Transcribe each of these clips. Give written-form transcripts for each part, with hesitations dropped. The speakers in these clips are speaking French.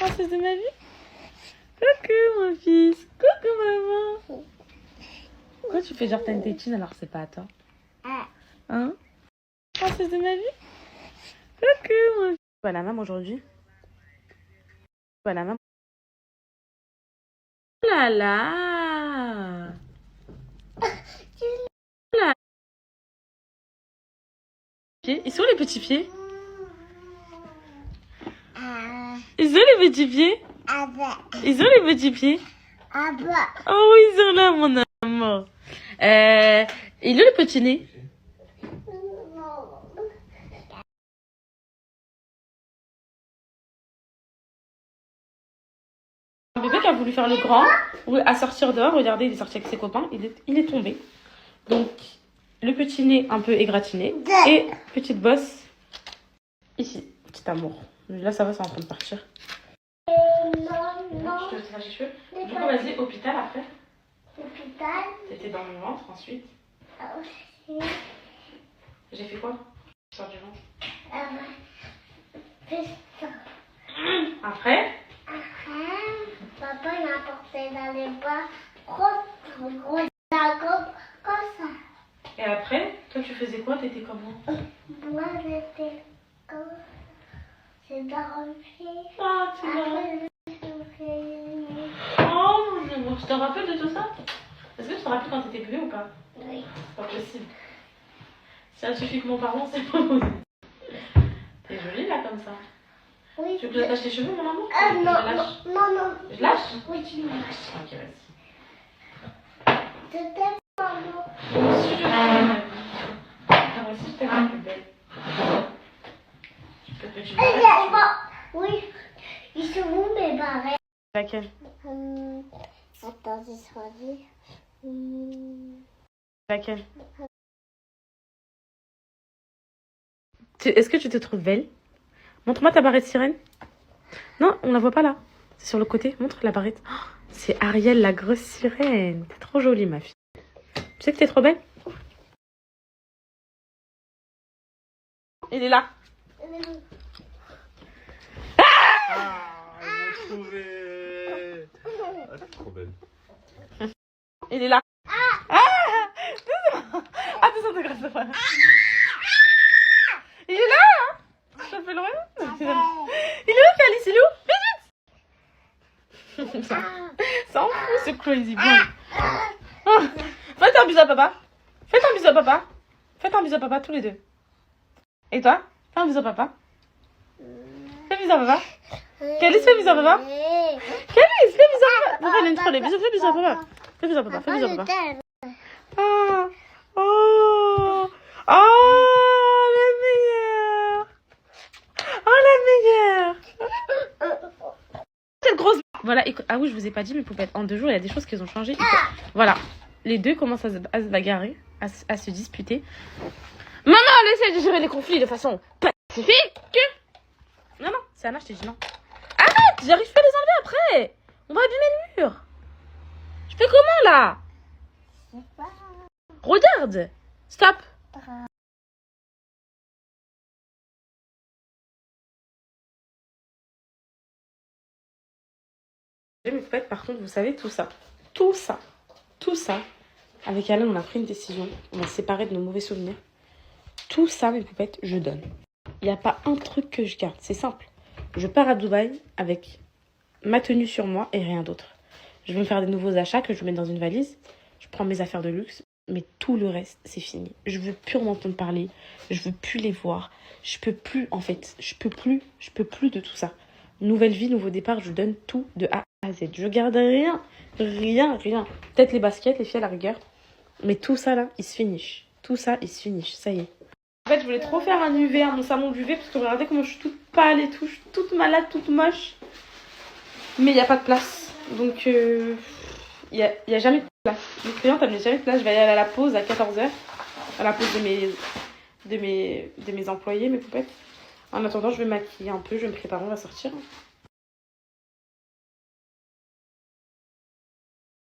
Princesse de ma vie. Coucou mon fils. Coucou maman. Pourquoi tu fais genre t'as une tétine alors c'est pas à toi? Hein? Princesse de ma vie. Coucou mon fils. Voilà maman aujourd'hui. Voilà maman. Oh là là. Là. Ils sont les petits pieds. Ils ont les petits pieds. Ils ont les petits pieds. Oh, ils sont là, mon amour. Il est le petit nez. Un bébé qui a voulu faire le grand, à sortir dehors. Regardez, il est sorti avec ses copains. Il est tombé. Donc, le petit nez un peu égratigné. Et petite bosse. Ici, petit amour. Là, ça va, c'est en train de partir. Je te tire les cheveux. Du coup, vas-y, hôpital après. Hôpital. T'étais dans mon ventre ensuite. J'ai fait quoi? Sors du ventre. Après, Papa m'a porté dans les bras gros comme ça. et après, toi tu faisais quoi? T'étais comment? Moi j'étais comme j'ai dormi. Ah, tu l'as. Après, Oh mon amour, tu te rappelles de tout ça? Est-ce que tu te rappelles quand t'étais bébé ou pas? oui. C'est pas possible. Scientifiquement parlant, c'est pas possible. T'es jolie là comme ça. Oui. Tu veux que j'attache tes cheveux, mon amour? Non, Je lâche. non. Je lâche? Oui, tu me lâches. Ok, vas-y. Je t'aime, maman. Moi aussi, je t'aime. Moi aussi, je t'aime, plus belle. Tu peux te mettre une Oui. Ils sont où mes barrettes? Laquelle? Attends, je choisis. Laquelle? Est-ce que tu te trouves belle? Montre-moi ta barrette sirène. Non, on la voit pas là. C'est sur le côté. Montre la barrette. Oh, c'est Ariel, la grosse sirène. T'es trop jolie, ma fille. Tu sais que t'es trop belle? Il est là. Ah, ils m'ont trouvé. Ah, t'es trop belle. Il est là. Ah, attention, grâce à toi. Il est là, hein? Ça fait loin. Il est où, Calice? Il est où? Vite, vite. Ça en fout, ce crazy boy. Oh, faites un bisou à papa. Faites un bisou à papa. Faites un bisou à papa, tous les deux. Et toi? Fais un bisou à papa. Fais un bisou à papa. Calice, fais un bisou à papa. Calice, fais un bisou à papa. Papa, il aime trop les bisous. Fais un bisou à papa. Fais un bisou à papa. Fais un bisou à papa. Oh, oh, oh, la meilleure. Oh, la meilleure. Cette grosse... Voilà, ah oui, je vous ai pas dit, mes poupettes. En 2 jours, il y a des choses qui ont changé. Voilà, les deux commencent à se bagarrer, à se disputer. Maman, elle essaie de gérer les conflits de façon pacifique. Non, c'est Anna, je t'ai dit non. Arrête, j'arrive pas à les enlever après. On va abîmer le mur. Je fais comment, là? Regarde. Stop. Mes poupettes, par contre, vous savez, tout ça, avec Alain, on a pris une décision. On a séparé de nos mauvais souvenirs. Tout ça, mes poupettes, je donne. Il n'y a pas un truc que je garde. C'est simple. Je pars à Dubaï avec ma tenue sur moi et rien d'autre. Je vais me faire des nouveaux achats que je vais mettre dans une valise. Je prends mes affaires de luxe. Mais tout le reste, c'est fini. Je veux plus en entendre parler. Je veux plus les voir. Je peux plus, en fait. Je peux plus de tout ça. Nouvelle vie, nouveau départ. Je donne tout de A à Z. Je garde rien. Peut-être les baskets, les filles à la rigueur. Mais tout ça, là, il se finish. Tout ça, il se finish. Ça y est. En fait, je voulais trop faire un UV à mon salon d'UV. Parce que regardez comment je suis toute pâle et tout. Je suis toute malade, toute moche. Mais il n'y a pas de place. Donc, il y a jamais de place. Les clientes, elles n'ont jamais de place. Je vais aller à la pause à 14h. À la pause de mes employés, mes poupettes. En attendant, je vais me maquiller un peu. Je vais me préparer, on va sortir.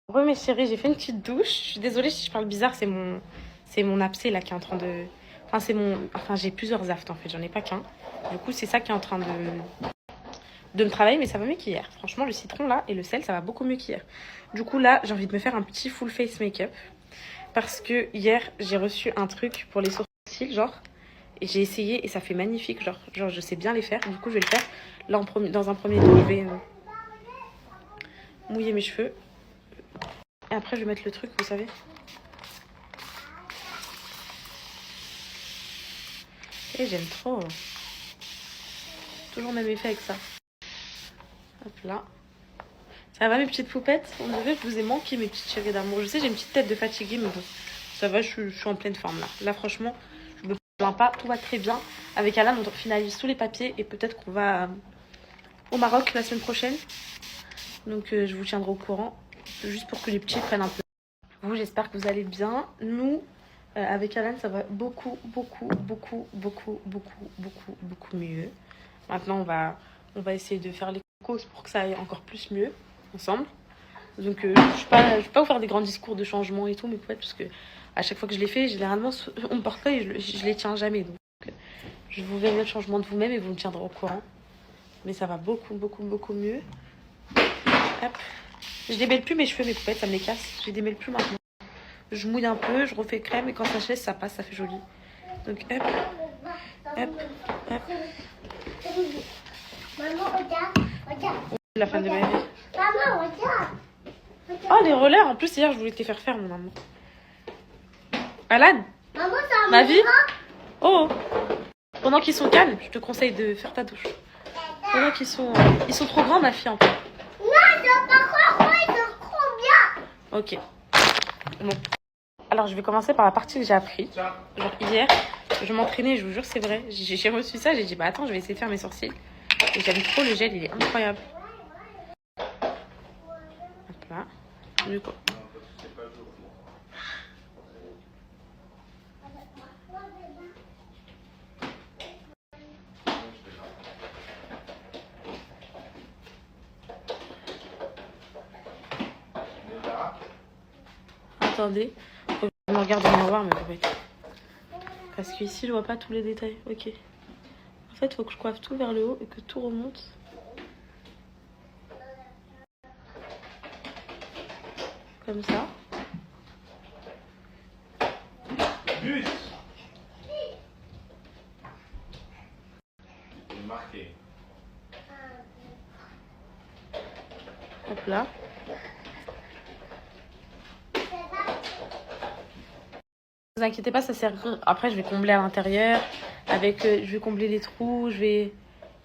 Re mes chéris, j'ai fait une petite douche. Je suis désolée si je parle bizarre, c'est mon abcès là qui est en train de... Enfin, j'ai plusieurs aftes en fait, j'en ai pas qu'un. Du coup, c'est ça qui est en train de me travailler, mais ça va mieux qu'hier. Franchement, le citron là et le sel, ça va beaucoup mieux qu'hier. Du coup, là, j'ai envie de me faire un petit full face make-up. Parce que hier, j'ai reçu un truc pour les sourcils, genre. Et j'ai essayé et ça fait magnifique. Genre, je sais bien les faire. Du coup, je vais le faire. Là, dans un premier temps, je vais mouiller mes cheveux. Et après, je vais mettre le truc, vous savez. Et j'aime trop. Toujours même effet avec ça. Hop là. Ça va mes petites poupettes? On dirait que je vous ai manqué mes petites chéries d'amour. Je sais j'ai une petite tête de fatiguée mais bon. Ça va, je suis en pleine forme là. Là franchement, je me plains pas. Tout va très bien. Avec Alan on finalise tous les papiers. Et peut-être qu'on va au Maroc la semaine prochaine. Donc je vous tiendrai au courant. Juste pour que les petits prennent un peu. Vous j'espère que vous allez bien. Nous avec Alan ça va beaucoup mieux. Maintenant on va essayer de faire les causes pour que ça aille encore plus mieux ensemble. Donc je vais pas vous faire des grands discours de changement et tout, mais peut-être parce que à chaque fois que je les fais, généralement on me porte pas et je les tiens jamais. Donc je vous verrai le changement de vous-même et vous me tiendrez au courant. Mais ça va beaucoup mieux. Hop. Je démêle plus mes cheveux, mes poupettes, ça me les casse. Je les démêle plus maintenant. Je mouille un peu, je refais crème et quand ça sèche, ça passe, ça fait joli. Donc hop, hop, hop. Maman, regarde. La fin de ma vie. Maman, regarde. Oh, les rollers, en plus, hier, je voulais te les faire faire, mon amour. Alan, Maman, ça ma vie. Oh, pendant qu'ils sont calmes, je te conseille de faire ta douche. Pendant qu'ils sont... ils sont trop grands, ma fille, en fait. Non, ils sont pas trop, ils sont trop bien. Ok. Bon. Alors, je vais commencer par la partie que j'ai appris. Genre, hier, je m'entraînais, je vous jure, c'est vrai. J'ai reçu ça, j'ai dit, bah attends, je vais essayer de faire mes sourcils. Et j'aime trop le gel, il est incroyable. Hop là. Du coup. Attendez, faut que je me regarde dans le miroir, mais peut-être. Parce qu'ici, je vois pas tous les détails. Ok. En fait, il faut que je coiffe tout vers le haut et que tout remonte. Comme ça. But. Marqué. Hop là. Ne vous inquiétez pas, ça sert. Après, je vais combler à l'intérieur. Avec, je vais combler les trous. Je vais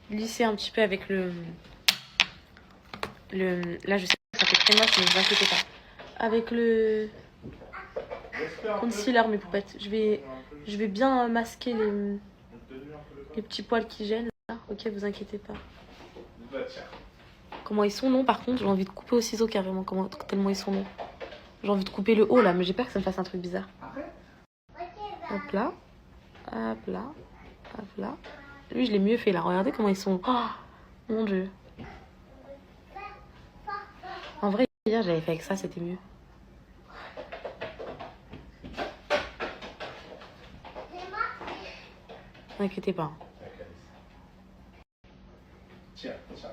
lisser un petit peu avec le. Là, je sais que ça fait très moche, mais ne vous inquiétez pas. Avec le concealer, mes poupettes. Je vais bien masquer les petits poils qui gênent. Là. Ok, vous inquiétez pas. Comment ils sont longs, par contre, j'ai envie de couper au ciseau carrément. Tellement ils sont longs. J'ai envie de couper le haut là, mais j'ai peur que ça me fasse un truc bizarre. Hop là. Hop là. Hop là. Lui, je l'ai mieux fait là. Regardez comment ils sont. Oh, mon dieu. En vrai, hier, j'avais fait avec ça, c'était mieux. N'inquiétez pas. Tiens, là.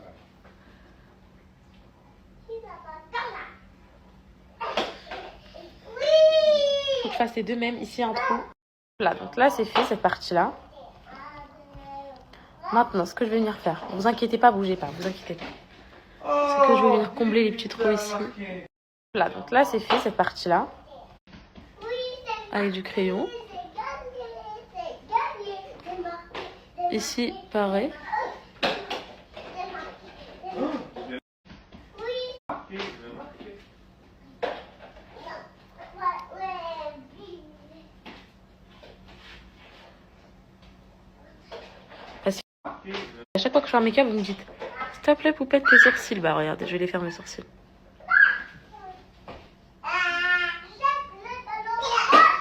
Faut que je fasse les deux mêmes. Ici, un trou. Là, donc là, c'est fait, cette partie-là. Maintenant, ce que je vais venir faire. Vous inquiétez pas, bougez pas, vous inquiétez pas. C'est que je vais venir combler les petits trous ici. Là, donc là, c'est fait, cette partie-là. Avec du crayon. Ici, pareil. Parce que à chaque fois que je fais un make-up, vous me dites s'il te plaît, poupette, tes sourcils. Bah, regardez, je vais les faire mes sourcils.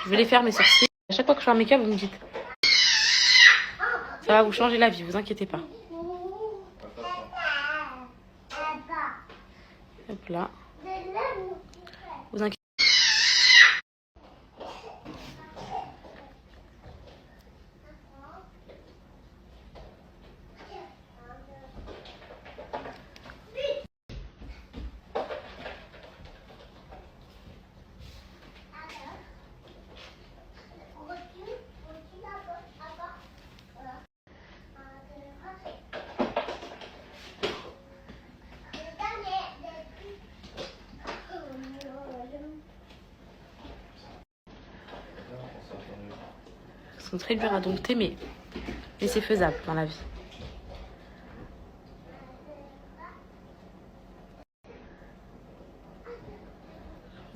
Je vais les faire mes sourcils. À chaque fois que je fais un make-up, vous me dites ça va vous changer la vie, vous inquiétez pas. Hop là. Vous inquiétez pas. sont très durs à dompter, mais c'est faisable dans la vie.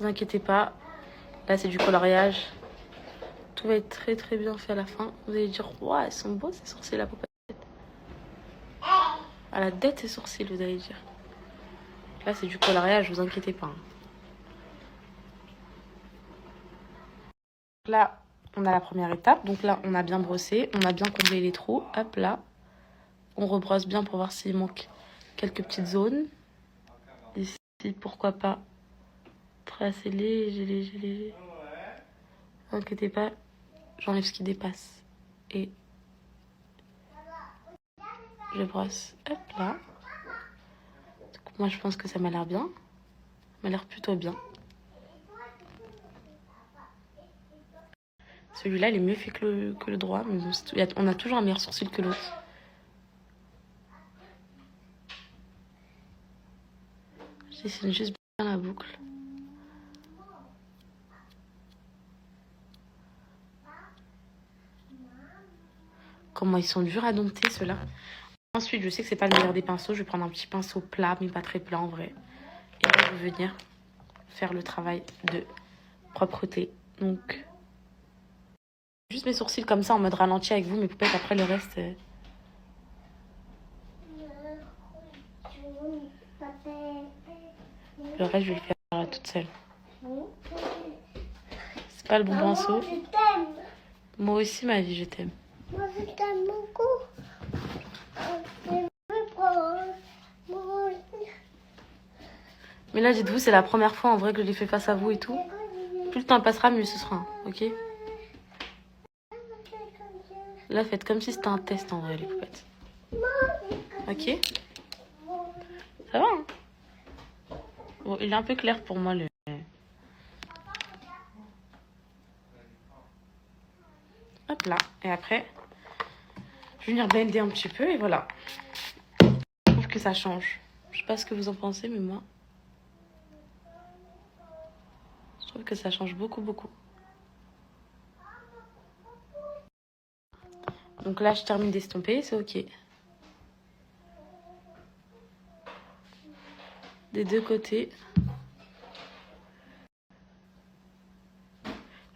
Ne vous inquiétez pas, là c'est du coloriage. Tout va être très très bien fait à la fin. Vous allez dire, waouh, elles sont beaux ces sourcils la poupette. À la dette ses sourcils, vous allez dire. Là c'est du coloriage, vous inquiétez pas. Là, on a la première étape. Donc là, on a bien brossé, on a bien comblé les trous. Hop là, on rebrosse bien pour voir s'il manque quelques petites zones. Ici, pourquoi pas tracer léger. Ne inquiétez pas, j'enlève ce qui dépasse. Et je brosse. Hop là. Donc, moi, je pense que ça m'a l'air bien. Ça m'a l'air plutôt bien. Celui-là, il est mieux fait que le droit. Mais bon, on a toujours un meilleur sourcil que l'autre. Je dessine juste bien la boucle. Comment ils sont durs à dompter, ceux-là. Ensuite, je sais que c'est pas le meilleur des pinceaux. Je vais prendre un petit pinceau plat, mais pas très plat en vrai. Et là, je vais venir faire le travail de propreté. Donc, juste mes sourcils comme ça en mode ralenti avec vous, mais peut-être après le reste. Le reste, je vais le faire toute seule. C'est pas le bon pinceau. Je t'aime. Moi aussi, ma vie, je t'aime. Moi, je t'aime beaucoup. Mais là, dites-vous, c'est la première fois en vrai que je l'ai fait face à vous et tout. Plus le temps passera, mieux ce sera. Ok? Là, faites comme si c'était un test en vrai, les poupettes. Ok? Ça va, hein? Bon, il est un peu clair pour moi, le... Hop là. Et après, je vais venir blender un petit peu et voilà. Je trouve que ça change. Je sais pas ce que vous en pensez, mais moi... Je trouve que ça change beaucoup. Donc là, je termine d'estomper, c'est ok. Des deux côtés. Je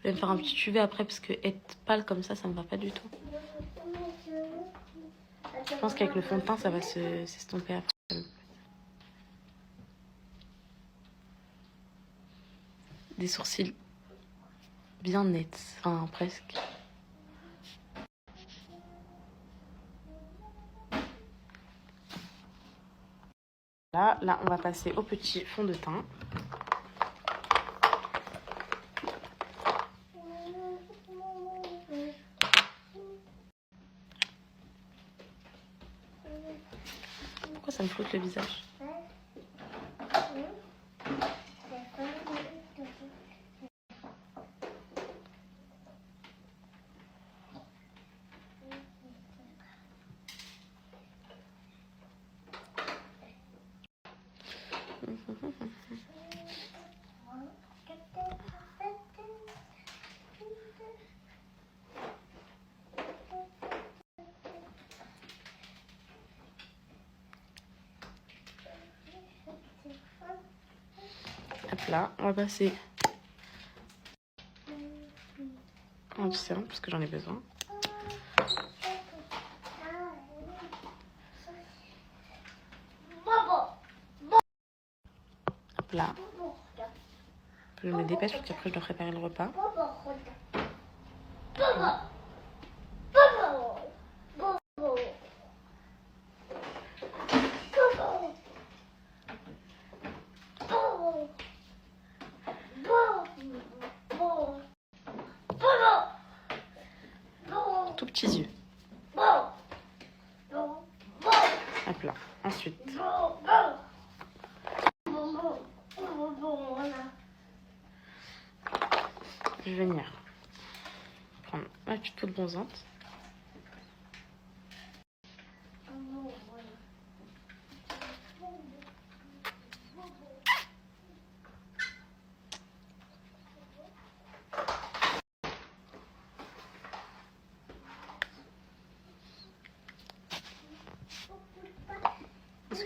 vais me faire un petit UV après parce que être pâle comme ça me va pas du tout. Je pense qu'avec le fond de teint, ça va s'estomper après. Des sourcils bien nets, enfin presque. Là, on va passer au petit fond de teint. Pourquoi ça me flotte le visage? Hop là, on va passer en dessert parce que j'en ai besoin. Hop là. Je me dépêche parce qu'après je dois préparer le repas. Tout petits yeux. Hop là. Ensuite. Je vais venir prendre ma petite peau de bronzante.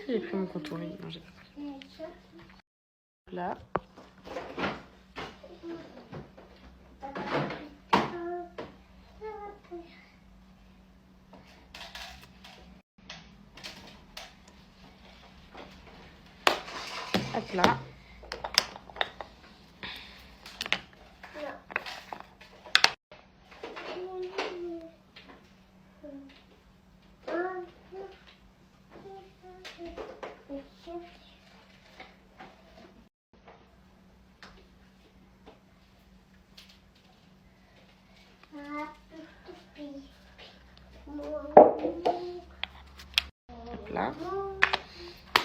J'ai pris mon contour. Non, j'ai pas pris. Là. Hop là. Hop là.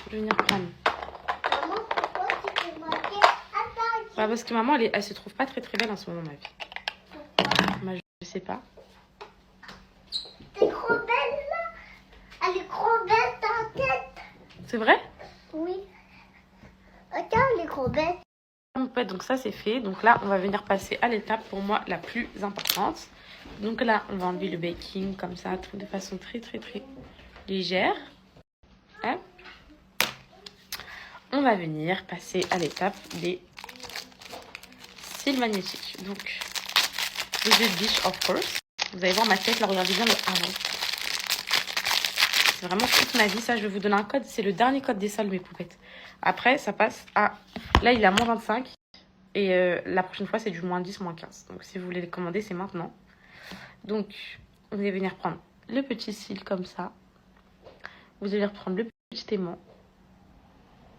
Je vais venir prendre. Maman, pourquoi tu peux marquer? Attends, Bah parce que maman, elle se trouve pas très très belle en ce moment, ma vie. pourquoi? Bah, je sais pas. T'es trop belle là. Elle est trop belle ta tête. C'est vrai? Oui. Regarde, elle est trop belle. Donc ça c'est fait. Donc là on va venir passer à l'étape pour moi la plus importante. Donc là on va enlever le baking comme ça de façon très très très légère. Hop. On va venir passer à l'étape des cils magnétiques. Donc les yeux de biche of course. Vous allez voir ma tête là, regardez bien le avant. C'est vraiment toute ma vie. Ça je vais vous donner un code. C'est le dernier code des soldes mes poupettes. Après ça passe à... Là il est à moins 25. Et la prochaine fois, c'est du moins 10, moins 15. Donc, si vous voulez les commander, c'est maintenant. Donc, vous allez venir prendre le petit cil comme ça. Vous allez reprendre le petit aimant.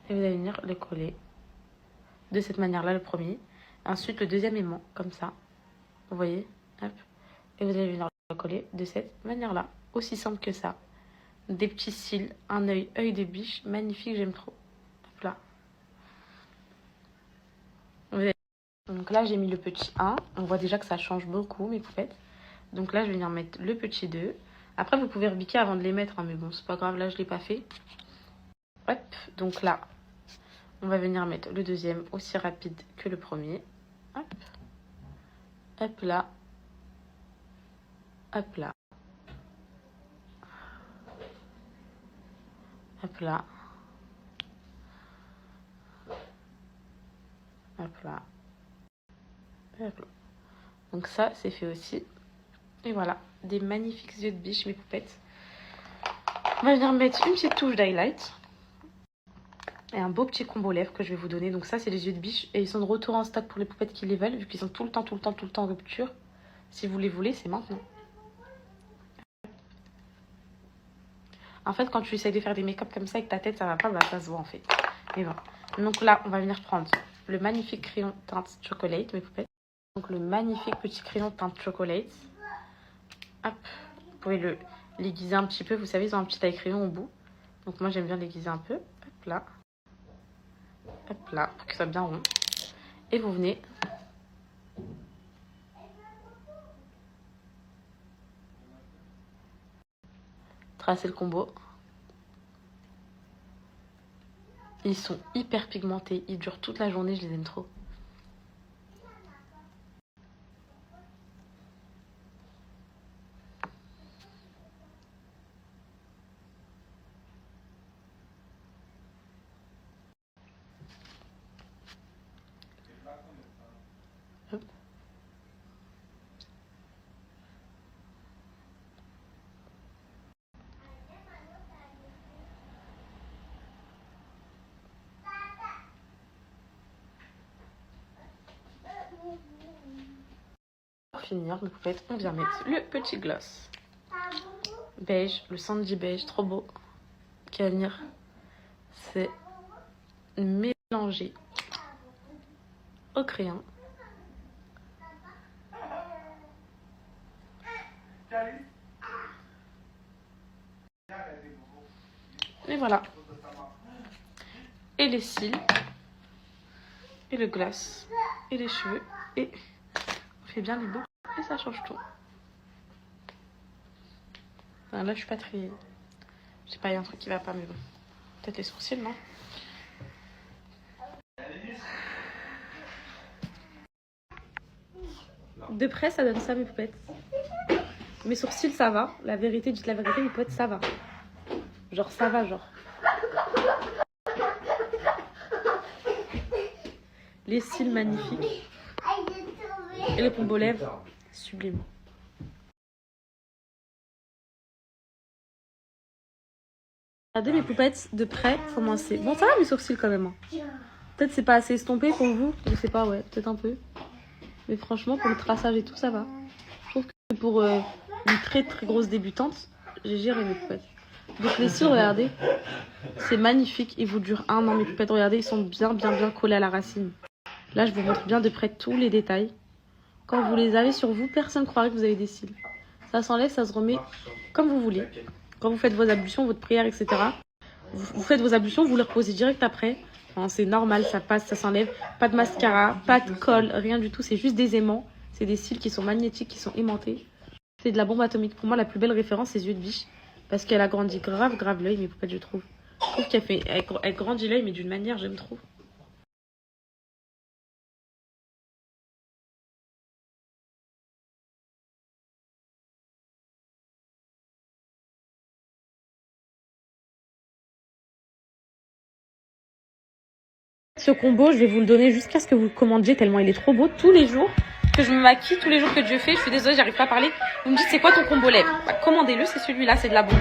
Et vous allez venir le coller de cette manière-là, le premier. Ensuite, le deuxième aimant, comme ça. Vous voyez? Hop. Et vous allez venir le coller de cette manière-là. Aussi simple que ça. Des petits cils, un œil de biche. Magnifique, j'aime trop. Hop là. Donc là, j'ai mis le petit 1. On voit déjà que ça change beaucoup, mes poupettes. Donc là, je vais venir mettre le petit 2. Après, vous pouvez rebiquer avant de les mettre, hein, mais bon, c'est pas grave, là, je l'ai pas fait. Hop, donc là, on va venir mettre le deuxième aussi rapide que le premier. Hop. Hop là. Hop là. Hop là. Hop là. Hop là. Donc ça, c'est fait aussi. Et voilà, des magnifiques yeux de biche, mes poupettes. On va venir mettre une petite touche d'highlight. Et un beau petit combo lèvres que je vais vous donner. Donc ça, c'est les yeux de biche. Et ils sont de retour en stock pour les poupettes qui les veulent. Vu qu'ils sont tout le temps en rupture. Si vous les voulez, c'est maintenant. En fait, quand tu essayes de faire des make-up comme ça avec ta tête, ça va pas, bah ça se voit en fait. Mais bon. Donc là, on va venir prendre le magnifique crayon teinte chocolate, mes poupettes. Donc le magnifique petit crayon teinte chocolate. Hop. Vous pouvez le l'aiguiser un petit peu. Vous savez, ils ont un petit taille crayon au bout. Donc moi, j'aime bien l'aiguiser un peu. Hop là. Hop là, pour qu'il soit bien rond. Et vous venez tracer le combo. Ils sont hyper pigmentés. Ils durent toute la journée. Je les aime trop. Hop. Pour finir, mes poupettes, on vient mettre le petit gloss beige, le sandy beige, trop beau, qui va venir se mélanger au crayon. Et voilà. Et les cils, et le gloss, et les cheveux, et on fait bien les boucles, et ça change tout. Enfin, là, je suis pas très... Je sais pas, il y a un truc qui va pas, mais bon. Peut-être les sourcils, non? De près, ça donne ça, mes poupettes. Mes sourcils, ça va. La vérité, dites la vérité, mes poupettes, ça va. Genre, ça va, genre. Les cils magnifiques. Ah, j'ai trouvé. Et le pompe aux lèvres, sublime. Regardez mes poupettes de près, comment c'est. Bon, ça va mes sourcils quand même. Hein. Peut-être c'est pas assez estompé pour vous, je sais pas, ouais, peut-être un peu. Mais franchement, pour le traçage et tout, ça va. Je trouve que pour une très très grosse débutante, j'ai géré mes poupettes. Donc les cils, regardez, c'est magnifique. Ils vous durent 1 an, mes poupettes. Regardez, ils sont bien collés à la racine. Là, je vous montre bien de près tous les détails. Quand vous les avez sur vous, personne ne croirait que vous avez des cils. Ça s'enlève, ça se remet comme vous voulez. Quand vous faites vos ablutions, votre prière, etc. Vous faites vos ablutions, vous les reposez direct après. Enfin, c'est normal, ça passe, ça s'enlève. Pas de mascara, pas de colle, rien du tout. C'est juste des aimants. C'est des cils qui sont magnétiques, qui sont aimantés. C'est de la bombe atomique. Pour moi, la plus belle référence, c'est Yeux de Biche. Parce qu'elle a grandi grave l'œil, mes poupettes, je trouve. Je trouve elle grandit l'œil, mais d'une manière, j'aime trop. Ce combo, je vais vous le donner jusqu'à ce que vous le commandiez tellement il est trop beau. Tous les jours que je me maquille, tous les jours que Dieu fait, je suis désolée, j'arrive pas à parler. Vous me dites, c'est quoi ton combo lèvres? Bah, commandez-le, c'est celui-là, c'est de la bombe.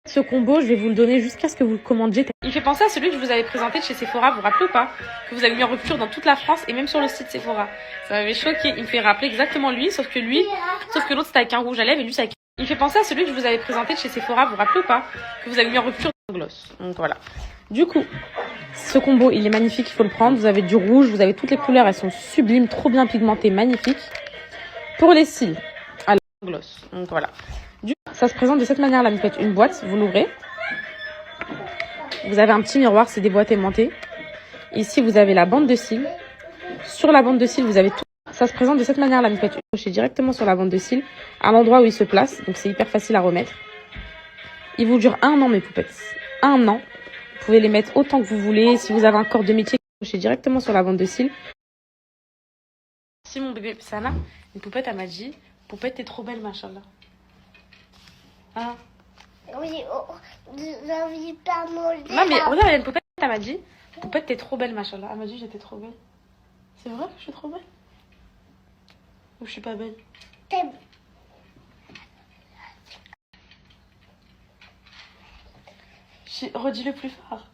Ce combo, je vais vous le donner jusqu'à ce que vous le commandiez. Il fait penser à celui que je vous avais présenté de chez Sephora, vous vous rappelez ou pas? Que vous avez mis en rupture dans toute la France et même sur le site Sephora. Ça m'avait choqué, il me fait rappeler exactement lui, sauf que l'autre c'était avec un rouge à lèvres et lui c'est avec... Il fait penser à celui que je vous avais présenté de chez Sephora, vous vous rappelez ou pas? Que vous avez mis en rupture dans gloss. Donc voilà. Du coup, ce combo, il est magnifique, il faut le prendre. Vous avez du rouge, vous avez toutes les couleurs, elles sont sublimes, trop bien pigmentées, magnifiques. Pour les cils, alors gloss. Donc voilà. Ça se présente de cette manière-là. Vous faites une boîte, vous l'ouvrez. Vous avez un petit miroir, c'est des boîtes aimantées. Ici, vous avez la bande de cils. Sur la bande de cils, vous avez tout. Ça se présente de cette manière-là. Vous faites cocher directement sur la bande de cils, à l'endroit où il se place. Donc c'est hyper facile à remettre. Il vous dure 1 an, mes poupettes. 1 an. Vous pouvez les mettre autant que vous voulez. Si vous avez un corps de métier, cochez directement sur la bande de cils. Si mon bébé Sana, une poupette, elle m'a dit, poupette, t'es trop belle, machallah. Ah. Oui, oh, j'avais pas mangé. Non, mais regarde, il y a une poupette, elle m'a dit, poupette, t'es trop belle, machallah. Elle m'a dit, j'étais trop belle. C'est vrai que je suis trop belle? Ou je suis pas belle? Redis-le plus fort.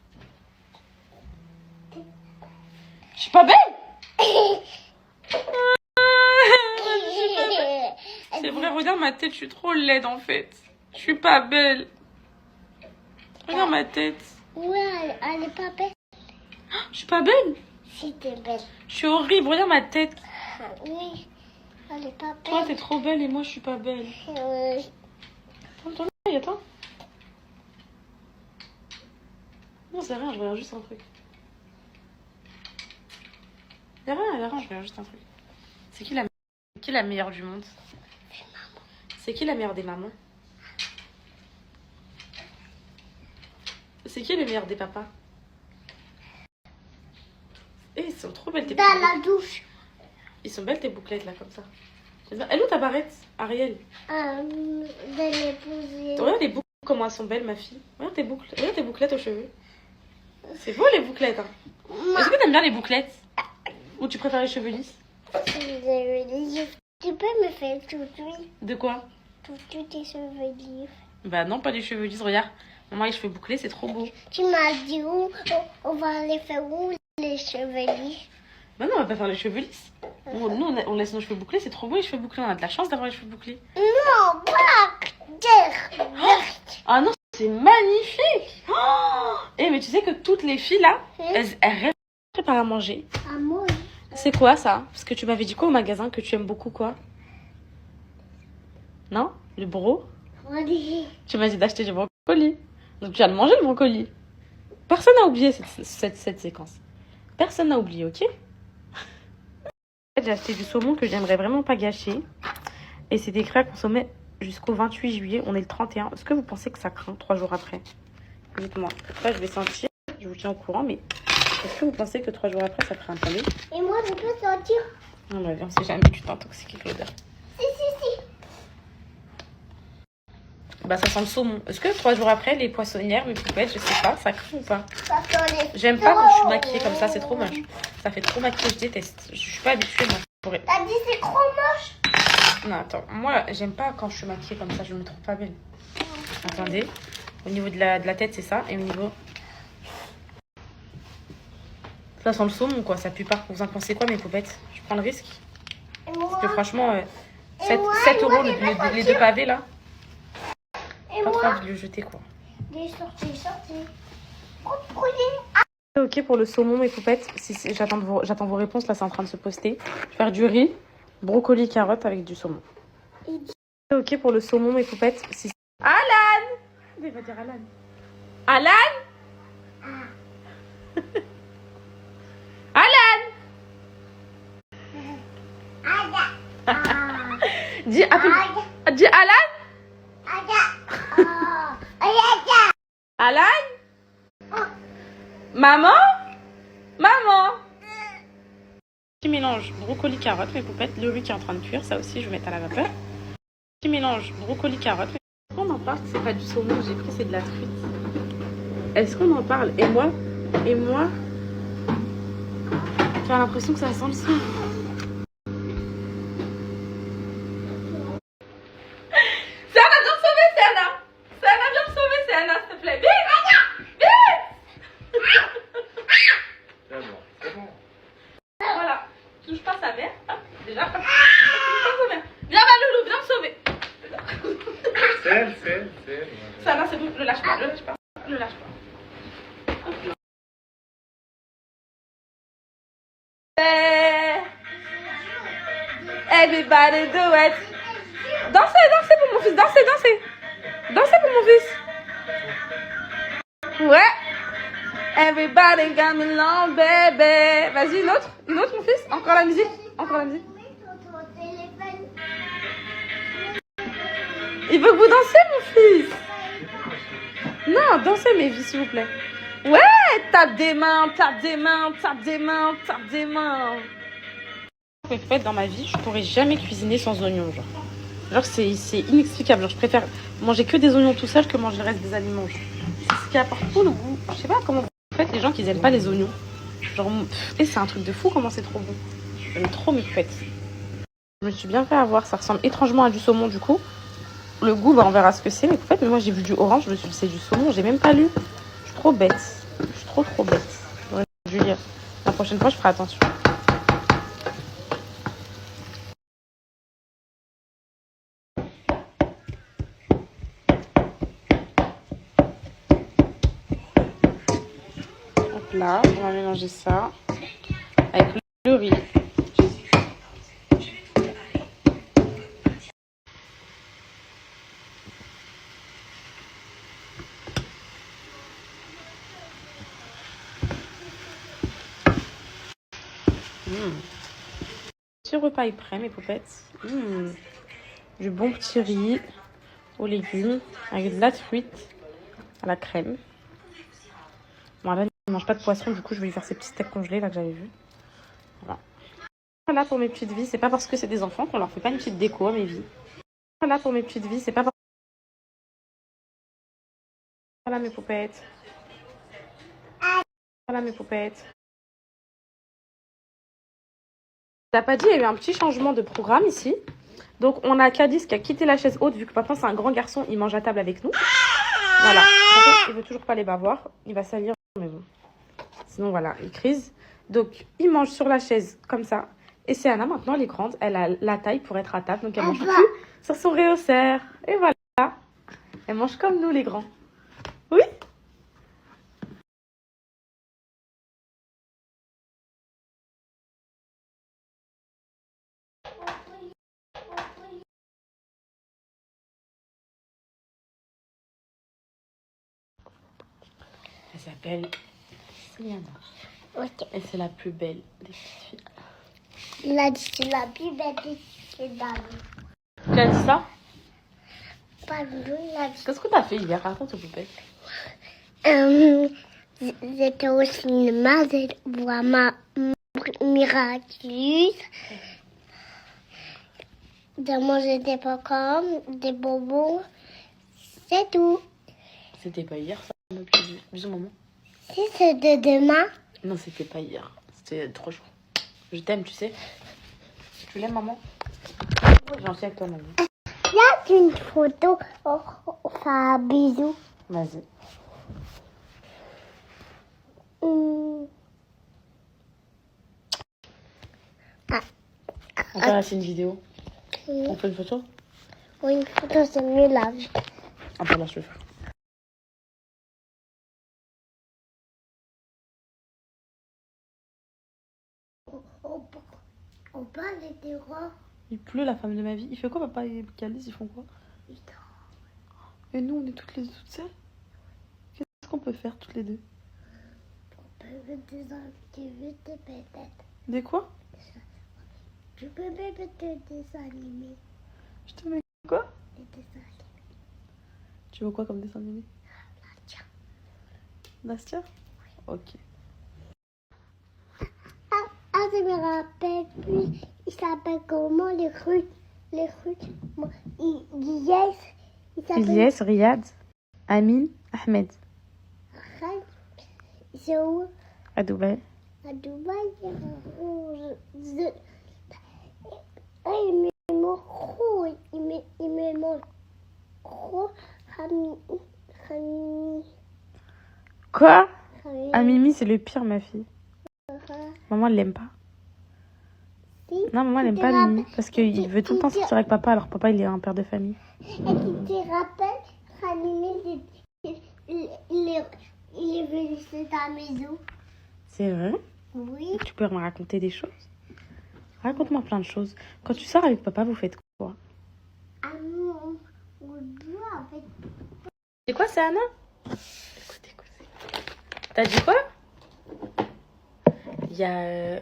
Je suis pas belle? C'est vrai, regarde ma tête, je suis trop laide en fait. Je suis pas belle. Regarde ma tête. Ouais, elle est pas belle. Je suis pas belle. Si, t'es belle. Je suis horrible, regarde ma tête. Oui, elle est pas belle. Toi, t'es trop belle et moi, je suis pas belle. Attends, attends. Non, c'est rien, je regarde juste un truc. Y'a rien, je regarde juste un truc. C'est qui la meilleure du monde? C'est qui la meilleure des mamans? C'est qui le meilleur des papas? Eh, ils sont trop belles tes bouclettes. Dans la douche. Ils sont belles tes bouclettes là, comme ça. Elle est où ta barrette, Ariel? De l'épouser. Regarde les boucles, comment elles sont belles, ma fille. Regarde tes boucles, regarde tes bouclettes aux cheveux. C'est beau les bouclettes. Hein. Est-ce que t'aimes bien les bouclettes? Ou tu préfères les cheveux lisses? Tu peux me faire tout de quoi? Tout tes cheveux lisses. Bah non, pas les cheveux lisses, regarde. Maman, les cheveux bouclés, c'est trop beau. Tu m'as dit où? On va les faire où les cheveux lisses? Bah non, on va pas faire les cheveux lisses. Nous, on laisse nos cheveux bouclés, c'est trop beau les cheveux bouclés. On a de la chance d'avoir les cheveux bouclés. Non, pas Ah non, c'est magnifique. Oh eh, mais tu sais que toutes les filles là, elles rêvent de préparer à manger. À moi. C'est quoi ça? Parce que tu m'avais dit quoi au magasin que tu aimes beaucoup quoi? Non? Le bro? Oui. Tu m'as dit d'acheter du brocoli. Donc tu vas le manger le brocoli. Personne n'a oublié cette séquence. Personne n'a oublié, ok? J'ai acheté du saumon que j'aimerais vraiment pas gâcher. Et c'est écrit à consommer jusqu'au 28 juillet. On est le 31. Est-ce que vous pensez que ça craint 3 jours après? Dites-moi. Après, je vais sentir. Je vous tiens au courant. Mais est-ce que vous pensez que 3 jours après, ça craint pas? Et moi, je peux sortir? Non, mais on sait jamais. Tu t'intoxiques avec l'odeur. Si. Bah ça sent le saumon. Est-ce que 3 jours après, les poissonnières, mes poupettes, je sais pas, ça craint ou pas? Ça sent les J'aime pas quand je suis faux. maquillée comme ça, c'est trop moche. Ça fait trop maquillée, je déteste. Je suis pas habituée, moi. T'as dit c'est trop moche. Non, attends, moi, j'aime pas quand je suis maquillée comme ça, je me trouve pas belle. Attendez, au niveau de la tête, c'est ça, et au niveau... Ça sent le saumon, quoi, ça pue pas. Vous en pensez quoi, mes poupettes? Je prends le risque. Et moi, Parce que franchement, Et 7 moi, 7 et moi, euros j'ai la les 2 pavés, là. et Pas trop moi, envie de le jeter, quoi. des sorties. Contrôler. Ok pour le saumon, mes poupettes. J'attends vos réponses, là, c'est en train de se poster. Je vais faire du riz, brocoli, carotte avec du saumon. Ok pour le saumon, mes poupettes. Alan! Il va dire Alan. Alan! Alan! Dis, dis Alan! Alan? Maman? Maman? Petit mélange brocoli carotte, mes poupettes. Le riz qui est en train de cuire, ça aussi je vais mettre à la vapeur. Petit mélange brocoli carotte. Est-ce qu'on en parle que c'est pas du saumon que j'ai pris, c'est de la truite? Est-ce qu'on en parle? Et moi, j'ai l'impression que ça sent le saumon. Sana, viens me sauver, Sana! Sana, viens me sauver, Sana, s'il te plaît. Vite! Vite! C'est bon. Voilà. Touche pas sa mère. Hop, déjà. Hop. Touche pas sa mère. Viens, va, Loulou, viens me sauver. C'est. Sana, c'est bon, le lâche pas, le lâche pas. Le lâche pas. Hop là. Everybody do it. Dansez, dansez pour mon fils, dansez, dansez. Dansez pour mon fils. Ouais. Everybody got me long, baby. Vas-y, une autre, mon fils. Encore la musique, encore la musique. Il veut que vous dansez, mon fils. Non, dansez, mes vies, s'il vous plaît. Ouais, tape des mains, tape des mains, tape des mains, tape des mains. En fait, dans ma vie, je pourrais jamais cuisiner sans oignons, genre c'est inexplicable. Genre, je préfère manger que des oignons tout seul que manger le reste des aliments. C'est ce qui apporte tout le goût. Je sais pas comment vous faites les gens qui n'aiment pas les oignons. Genre, et c'est un truc de fou comment c'est trop bon. J'aime trop mes fêtes. Je me suis bien fait avoir. Ça ressemble étrangement à du saumon du coup. Le goût, bah, on verra ce que c'est. Mais en fait, mais moi j'ai vu du orange, je me suis dit c'est du saumon. J'ai même pas lu. Je suis trop bête. Je suis trop bête. J'aurais dû lire. La prochaine fois, je ferai attention. Là, on va mélanger ça avec le riz. Ce repas est prêt, mes poupettes. Du bon petit riz aux légumes avec de la truite à la crème. Bon, là, il ne mange pas de poisson, du coup, je vais lui faire ces petits steaks congelés là que j'avais vus. Voilà pour mes petites vies. C'est pas parce que c'est des enfants qu'on leur fait pas une petite déco à mes vies. Voilà pour mes petites vies. C'est pas parce... Voilà mes poupettes. Voilà mes poupettes. T'as pas dit, il y a eu un petit changement de programme ici. Donc, on a Cadis qui a quitté la chaise haute, vu que papa, c'est un grand garçon, il mange à table avec nous. Voilà. Il veut toujours pas les bavoirs. Il va salir, mais bon. Sinon, voilà, il crise. Donc, il mange sur la chaise, comme ça. Et c'est Anna, maintenant, elle est grande. Elle a la taille pour être à table. Donc, elle mange plus sur son réhaussaire. Et voilà. Elle mange comme nous, les grands. Oui? Elle s'appelle Siana. Ok. Et c'est la plus belle des petites filles. Il a dit c'est la plus belle des filles d'amour. Tu as dit ça? Pas nous, il a dit. Qu'est-ce que tu as fait hier? Raconte, poupée. J'étais au cinéma, j'ai vu ma Miraculous. J'ai mangé des popcorn, des bonbons. C'est tout. C'était pas hier, ça. Bisous, maman. Si c'est de demain. Non, c'était pas hier. C'était il y a 3 jours. Je t'aime, tu sais. Tu l'aimes, maman? J'en suis avec toi, maman. Il y a une photo. Enfin, bisous. Vas-y. On va faire une vidéo. On fait une photo? Oui, une photo, c'est mieux là. Ah, bah là, je vais faire. On parle des rois. Il pleut, la femme de ma vie. Il fait quoi, papa et Calice? Ils font quoi? Et nous, on est toutes les deux toutes seules? Qu'est-ce qu'on peut faire, toutes les deux? On peut mettre des activités peut-être. Des quoi? Tu peux mettre des animés. Je te mets quoi? Des dessins animés. Tu veux quoi comme dessin animé? Tiens. Nastia? Ok. Je me rappelle plus. Il s'appelle comment les rues? Les rues. Yes. Il s'appelle. Ilyes, Riyad, Amin, Ahmed. C'est où? À Dubaï. À Dubaï. Il me manque. Il me manque. Quoi? Ah, Mimi, c'est le pire, ma fille. Maman, elle l'aime pas. Non, maman, elle aime pas Mimi. Parce qu'il veut tout le temps sortir avec papa, alors papa, il est un père de famille. Et tu te rappelles, Ranimé, il est venu sur ta maison. C'est vrai? Oui. Tu peux me raconter des choses? Raconte-moi plein de choses. Quand tu sors avec papa, vous faites quoi? Ah non, on doit en fait. C'est quoi, c'est Anna? Écoute. T'as dit quoi? Il y a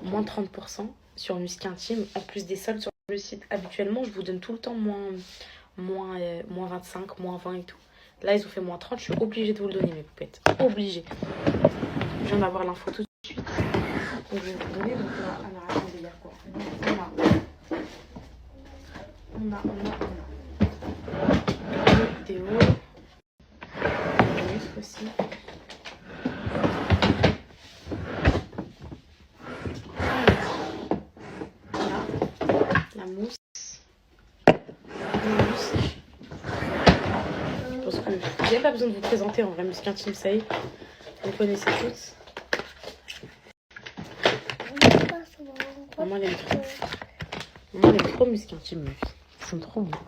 moins 30% sur Musc Intime, en plus des soldes sur le site. Habituellement, je vous donne tout le temps moins 25, moins 20 et tout. Là, ils ont fait moins 30, je suis obligée de vous le donner, mes poupettes. Obligée. Je viens d'avoir l'info tout de suite. Donc, je vais vous donner. Donc, alors, attendez, il y a quoi? On a. Une vidéo. Une muscle aussi. La mousse. Je pense que vous n'avez pas besoin de vous présenter en vrai, Musc Intime, ça y est. Vous connaissez tous. Maman, elle aime trop. Maman, elle aime trop Musc Intime, mes filles. Ils sont trop bons.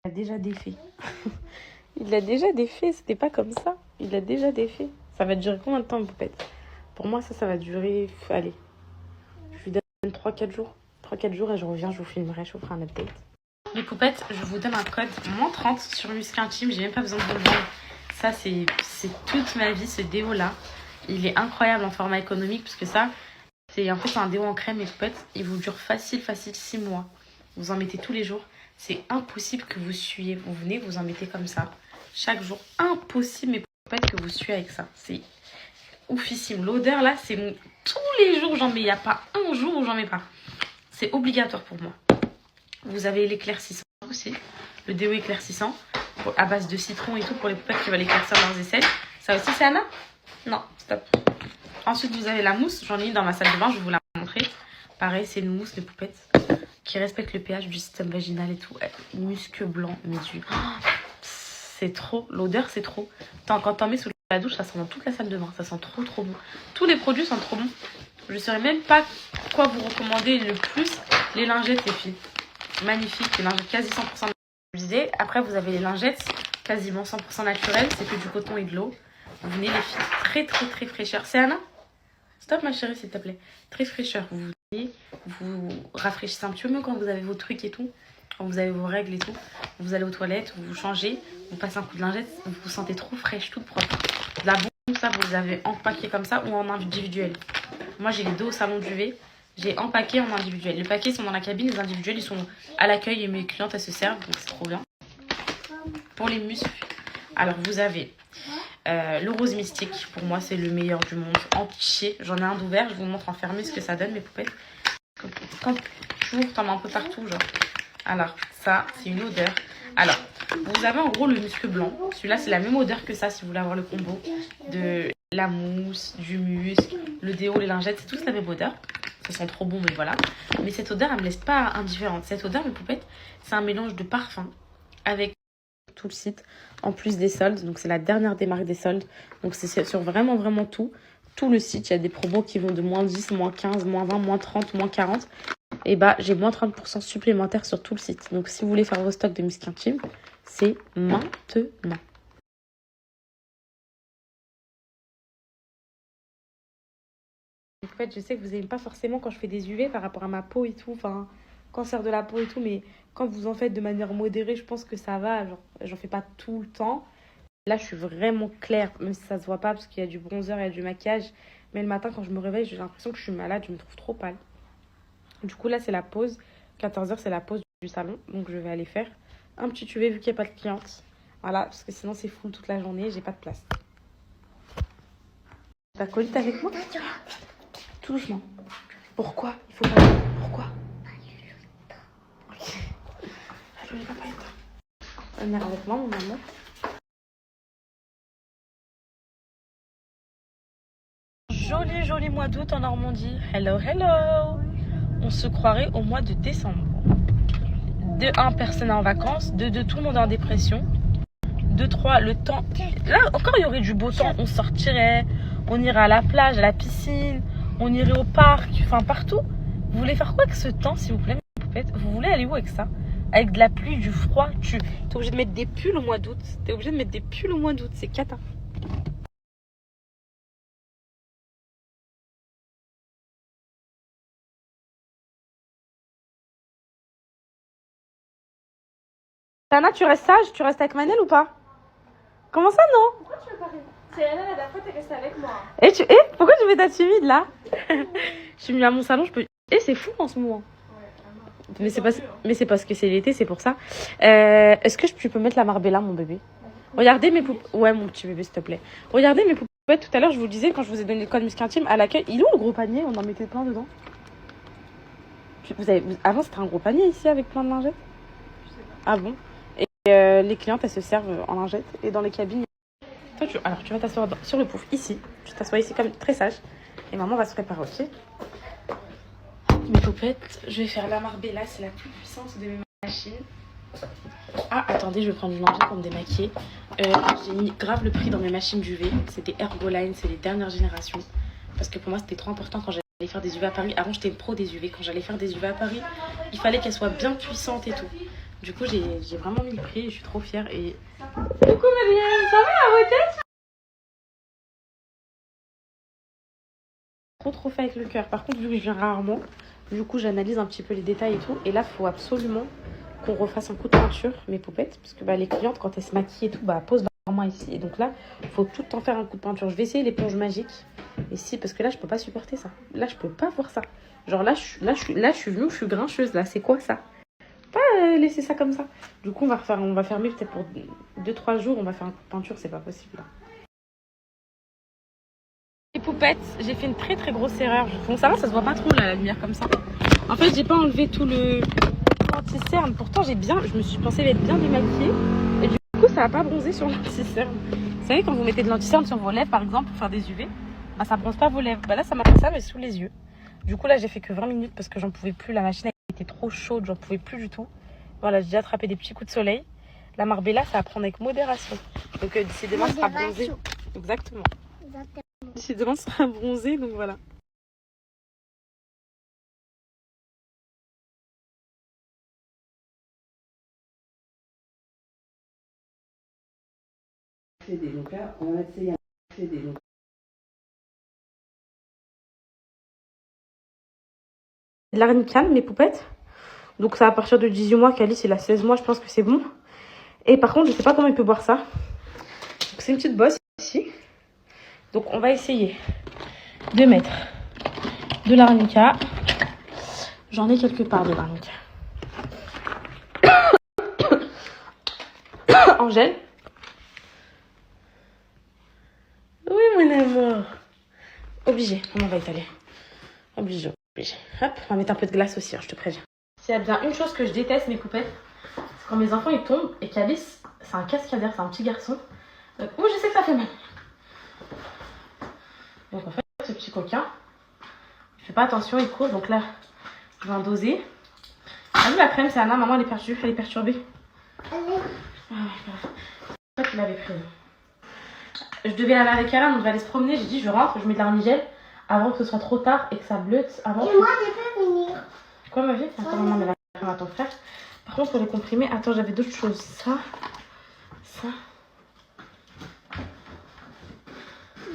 Il a déjà défait. Il a déjà défait, c'était pas comme ça. Il a déjà défait. Ça va durer combien de temps, poupette? Pour moi, ça va durer. Allez. Je lui donne 3-4 jours. 3-4 jours et je reviens, je vous filmerai, je vous ferai un update. Les poupettes, je vous donne un code moins 30 sur Musc Intime. J'ai même pas besoin de vous le vendre. Ça, c'est toute ma vie, ce déo-là. Il est incroyable en format économique parce que ça, c'est en fait un déo en crème, les poupettes. Il vous dure facile 6 mois. Vous en mettez tous les jours. C'est impossible que vous suiez. Vous venez, vous en mettez comme ça. Chaque jour. Impossible, mes poupettes, que vous suiez avec ça. C'est oufissime. L'odeur, là, c'est mon... Tous les jours, j'en mets. Il n'y a pas un jour où j'en mets pas. C'est obligatoire pour moi. Vous avez l'éclaircissant aussi. Le déo éclaircissant. À base de citron et tout pour les poupettes qui veulent éclaircir leurs aisselles. Ça aussi, c'est Anna? Non, stop. Ensuite, vous avez la mousse. J'en ai une dans ma salle de bain. Je vais vous la montrer. Pareil, c'est une mousse de poupettes qui respecte le pH du système vaginal et tout. Musc blanc, mais du... C'est trop. L'odeur, c'est trop. Quand t'en mets sous la douche, ça sent dans toute la salle de bain. Ça sent trop, trop bon. Tous les produits sont trop bons. Je ne saurais même pas quoi vous recommander le plus. Les lingettes, les filles. Magnifique. Les lingettes quasi 100% naturelles. Après, vous avez les lingettes quasiment 100% naturelles. C'est que du coton et de l'eau. Vous venez, les filles. Très, très, très fraîcheur. C'est Anna? Stop, ma chérie, s'il te plaît. Très fraîcheur. Vous venez, vous rafraîchissez un petit peu, même quand vous avez vos trucs et tout. Quand vous avez vos règles et tout. Vous allez aux toilettes, vous vous changez. Vous passez un coup de lingette. Vous vous sentez trop fraîche, toute propre. De la bombe, ça, vous avez empaqué comme ça ou en individuel. Moi, j'ai les deux au salon d'UV. J'ai empaqué en individuel. Les paquets sont dans la cabine. Les individuels, ils sont à l'accueil et mes clientes, elles se servent. Donc, c'est trop bien. Pour les muscles, alors, vous avez le rose mystique. Pour moi, c'est le meilleur du monde. Entier. J'en ai un d'ouvert. Je vous montre en fermé ce que ça donne, mes poupettes. Quand tu ouvres, t'en mets un peu partout, genre. Alors, ça, c'est une odeur. Alors, vous avez en gros le musc blanc. Celui-là, c'est la même odeur que ça si vous voulez avoir le combo de la mousse, du musc, le déo, les lingettes. C'est tous la même odeur. Ça sent trop bon, mais voilà. Mais cette odeur, elle me laisse pas indifférente. Cette odeur, mes poupettes, c'est un mélange de parfum avec tout le site, en plus des soldes. Donc, c'est la dernière des marques des soldes. Donc, c'est sur vraiment, vraiment tout. Tout le site, il y a des promos qui vont de moins 10, moins 15, moins 20, moins 30, moins 40. Et bah, j'ai moins 30% supplémentaire sur tout le site. Donc, si vous voulez faire vos stocks de musc intime, c'est maintenant. En fait, je sais que vous n'aimez pas forcément quand je fais des UV par rapport à ma peau et tout. Enfin, cancer de la peau et tout. Mais quand vous en faites de manière modérée, je pense que ça va. Genre, j'en fais pas tout le temps. Là, je suis vraiment claire, même si ça se voit pas parce qu'il y a du bronzer et du maquillage. Mais le matin, quand je me réveille, j'ai l'impression que je suis malade. Je me trouve trop pâle. Du coup, là, c'est la pause. 14h, c'est la pause du salon. Donc, je vais aller faire un petit UV vu qu'il n'y a pas de cliente. Voilà, parce que sinon, c'est full toute la journée. J'ai pas de place. T'as collé avec moi? Tout doucement. Pourquoi? Il faut pas. Pourquoi? Ok. Je vais pas parler de toi. Venir avec moi, mon maman. Joli, joli mois d'août en Normandie. Hello, hello. On se croirait au mois de décembre. De 1, personne est en vacances. De 2, tout le monde est en dépression. De 3, le temps. Là, encore, il y aurait du beau temps. On sortirait, on irait à la plage, à la piscine, on irait au parc, enfin partout. Vous voulez faire quoi avec ce temps, s'il vous plaît, mes poupettes? Vous voulez aller où avec ça? Avec de la pluie, du froid. T'es obligé de mettre des pulls au mois d'août. T'es obligé de mettre des pulls au mois d'août. C'est cata. Tana, tu restes sage? Tu restes avec Manel ou pas? Comment ça, non? Pourquoi tu veux pas rester? C'est la dernière fois, t'es restée avec moi. Pourquoi tu fais ta timide là? Je suis venue à mon salon, je peux. C'est fou en ce moment. Mais c'est parce que c'est l'été, c'est pour ça. Est-ce que tu peux mettre la Marbella, mon bébé? Regardez mes poupées. Ouais, mon petit bébé, s'il te plaît. Regardez mes poupées. Tout à l'heure, je vous le disais, quand je vous ai donné le code musc intime à l'accueil, il est où le gros panier? On en mettait plein dedans. Avant, c'était un gros panier ici avec plein de lingettes. Ah bon? Et les clientes, elles se servent en lingettes. Et dans les cabines. Toi, alors, tu vas t'asseoir sur le pouf, ici. Tu t'assois ici comme très sage. Et maman va se préparer, ok? Mes poupettes, je vais faire la Marbella, c'est la plus puissante de mes machines. Ah, attendez, je vais prendre une lingette pour me démaquiller. J'ai mis grave le prix dans mes machines d'UV. C'était Ergoline, c'est les dernières générations. Parce que pour moi, c'était trop important quand j'allais faire des UV à Paris. Avant, j'étais une pro des UV. Quand j'allais faire des UV à Paris, il fallait qu'elles soient bien puissantes et tout. Du coup, j'ai vraiment mis le prix et je suis trop fière. Et... Coucou, ma bien, ça va la beauté? Trop fait avec le cœur. Par contre, vu que je viens rarement, du coup, j'analyse un petit peu les détails et tout. Et là, il faut absolument qu'on refasse un coup de peinture, mes poupettes. Parce que les clientes, quand elles se maquillent et tout, posent moi ici. Et donc là, il faut tout le temps faire un coup de peinture. Je vais essayer l'éponge magique. Et si, parce que là, je peux pas supporter ça. Là, je peux pas voir ça. Genre là, je suis venue, je suis grincheuse. Là, c'est quoi ça? Pas laisser ça comme ça. Du coup, on va fermer peut-être pour 2-3 jours. On va faire un coup de peinture, c'est pas possible là. Les poupettes, j'ai fait une très grosse erreur. Bon, ça va, ça se voit pas trop là, la lumière comme ça. En fait, j'ai pas enlevé tout le anti-cerne. Pourtant, je me suis pensée être bien démaquillée. Et du coup, ça a pas bronzé sur l'anti-cerne. Vous savez, quand vous mettez de l'anti-cerne sur vos lèvres, par exemple, pour faire des UV, ça bronze pas vos lèvres. Là, ça m'a fait ça, mais sous les yeux. Du coup, là, j'ai fait que 20 minutes parce que j'en pouvais plus. La machine était trop chaude, j'en pouvais plus du tout. Voilà, j'ai attrapé des petits coups de soleil. La Marbella, ça va prendre avec modération. Donc, d'ici demain, ça sera bronzé. Exactement. D'ici demain, ça sera bronzé, donc voilà. Donc là, on va essayer d'accéder. De l'arnica, mes poupettes. Donc ça à partir de 18 mois, Calice il a 16 mois, je pense que c'est bon. Et par contre, je sais pas comment il peut boire ça. C'est une petite bosse ici. Donc on va essayer de mettre de l'arnica. J'en ai quelque part de l'arnica. En gel. Oui, mon amour. Obligé, maman va étaler. Obligé. Hop, on va mettre un peu de glace aussi, hein, je te préviens. S'il y a bien une chose que je déteste, mes poupettes, c'est quand mes enfants ils tombent et qu'Alice, c'est un cascadeur, c'est un petit garçon. Donc, oh, je sais que ça fait mal. Donc en fait, ce petit coquin, il fait pas attention, il court. Donc là, je vais en doser. Ah oui, la crème, c'est Anna, maman elle est perdue, elle est perturbée. Allez. Ah ouais, c'est ça qu'il avait pris. Je devais aller avec Alain, donc je vais aller se promener. J'ai dit, je rentre, je mets de l'armigel avant que ce soit trop tard et que ça bleute. Avant Et que... moi, je peux venir. Quoi, ma vie? Attends, maman, mais la crème à ton frère. Par contre, pour les comprimés, attends, j'avais d'autres choses. Ça.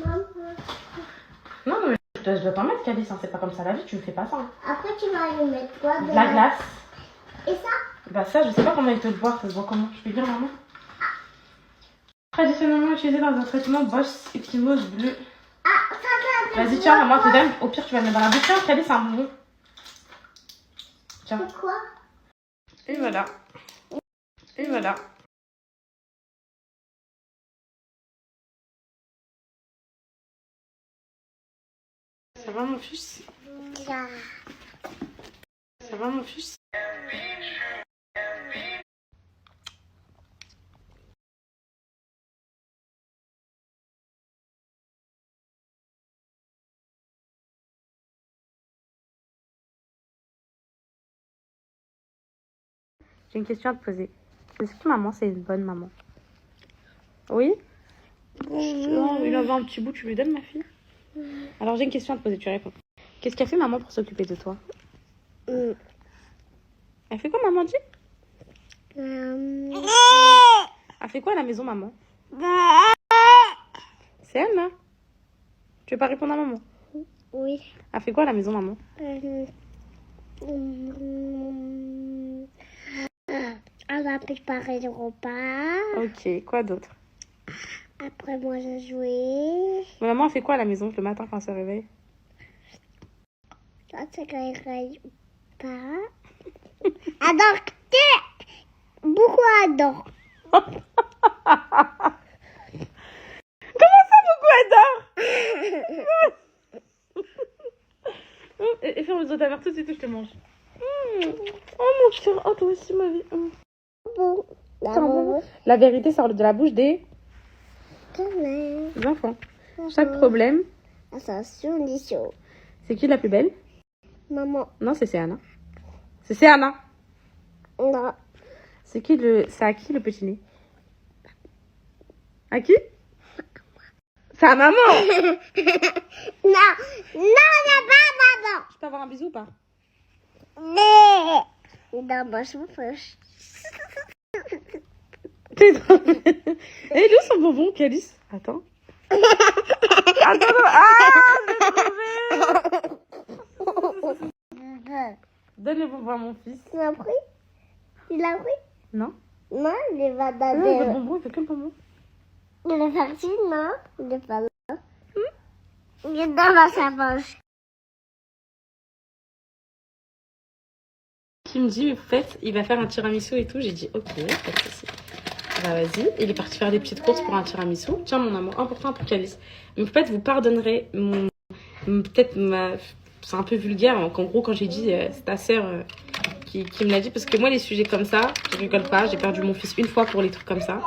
Maman. Non, mais je dois t'en mettre, Calice, hein. C'est pas comme ça la vie, tu me fais pas ça. Hein. Après, tu vas lui mettre quoi De la glace. Et ça? Bah ça, je sais pas comment il te le boire, ça se voit comment. Je peux dire, maman. Traditionnellement utilisé dans un traitement Bosch Ecchymose bleu. Ah, ça, Vas-y, tiens, maman, te donne. Au pire, tu vas le mettre dans la bouche. Tiens, Calice, c'est un bonbon. Tiens. c'est quoi? Et voilà. Et voilà. Ça va, mon fils? Ça. Ça va, mon fils? J'ai une question à te poser. Est-ce que maman, c'est une bonne maman? Oui? Non, il en veut un petit bout, tu lui donnes, ma fille? Alors, j'ai une question à te poser, tu réponds. Qu'est-ce qu'a fait maman pour s'occuper de toi? Elle fait quoi, maman, dit? Elle fait quoi à la maison, maman? C'est elle, là? Tu veux pas répondre à maman? Oui. Elle fait quoi à la maison, maman? On va préparer le repas. Ok, quoi d'autre? Après, moi, je jouais. Mais maman, elle fait quoi à la maison le matin quand elle se réveille? Ça, c'est quand il réveille pas. Alors, beaucoup adore. Comment ça, beaucoup adore? Et ferme les autres à tout de suite, je te mange. Oh mon cœur, oh toi aussi ma vie. Bon. La vérité sort de la bouche des Câlin. enfants. Chaque problème, Attention, des choses. c'est qui la plus belle? Maman. Non, c'est Anna. C'est Anna. Non. C'est qui le... C'est à qui le petit nez? À qui? C'est à maman. Non. Non, c'est pas maman. Je peux avoir un bisou ou pas? Mais. Non, moi, je me fâche. Et il est où son bonbon, Calice? Attends. Attends, non. Ah, j'ai trouvé. Donne les bonbons à mon fils. Il a pris? Il a pris? Non? Non, il est pas dans Non, il veut le bonbon, il veut que le bonbon. Il est parti, non? Il est pas là. Il est dans sa poche. Qui me dit, mais en fait, il va faire un tiramisu et tout. J'ai dit, ok, pas de souci. Bah vas-y. Il est parti faire des petites courses pour un tiramisu. Tiens, mon amour, important pour Calice. Mais en fait, vous pardonnerez peut-être ma... C'est un peu vulgaire. En gros, quand j'ai dit, c'est ta sœur qui me l'a dit. Parce que moi, les sujets comme ça, je rigole pas. J'ai perdu mon fils une fois pour les trucs comme ça.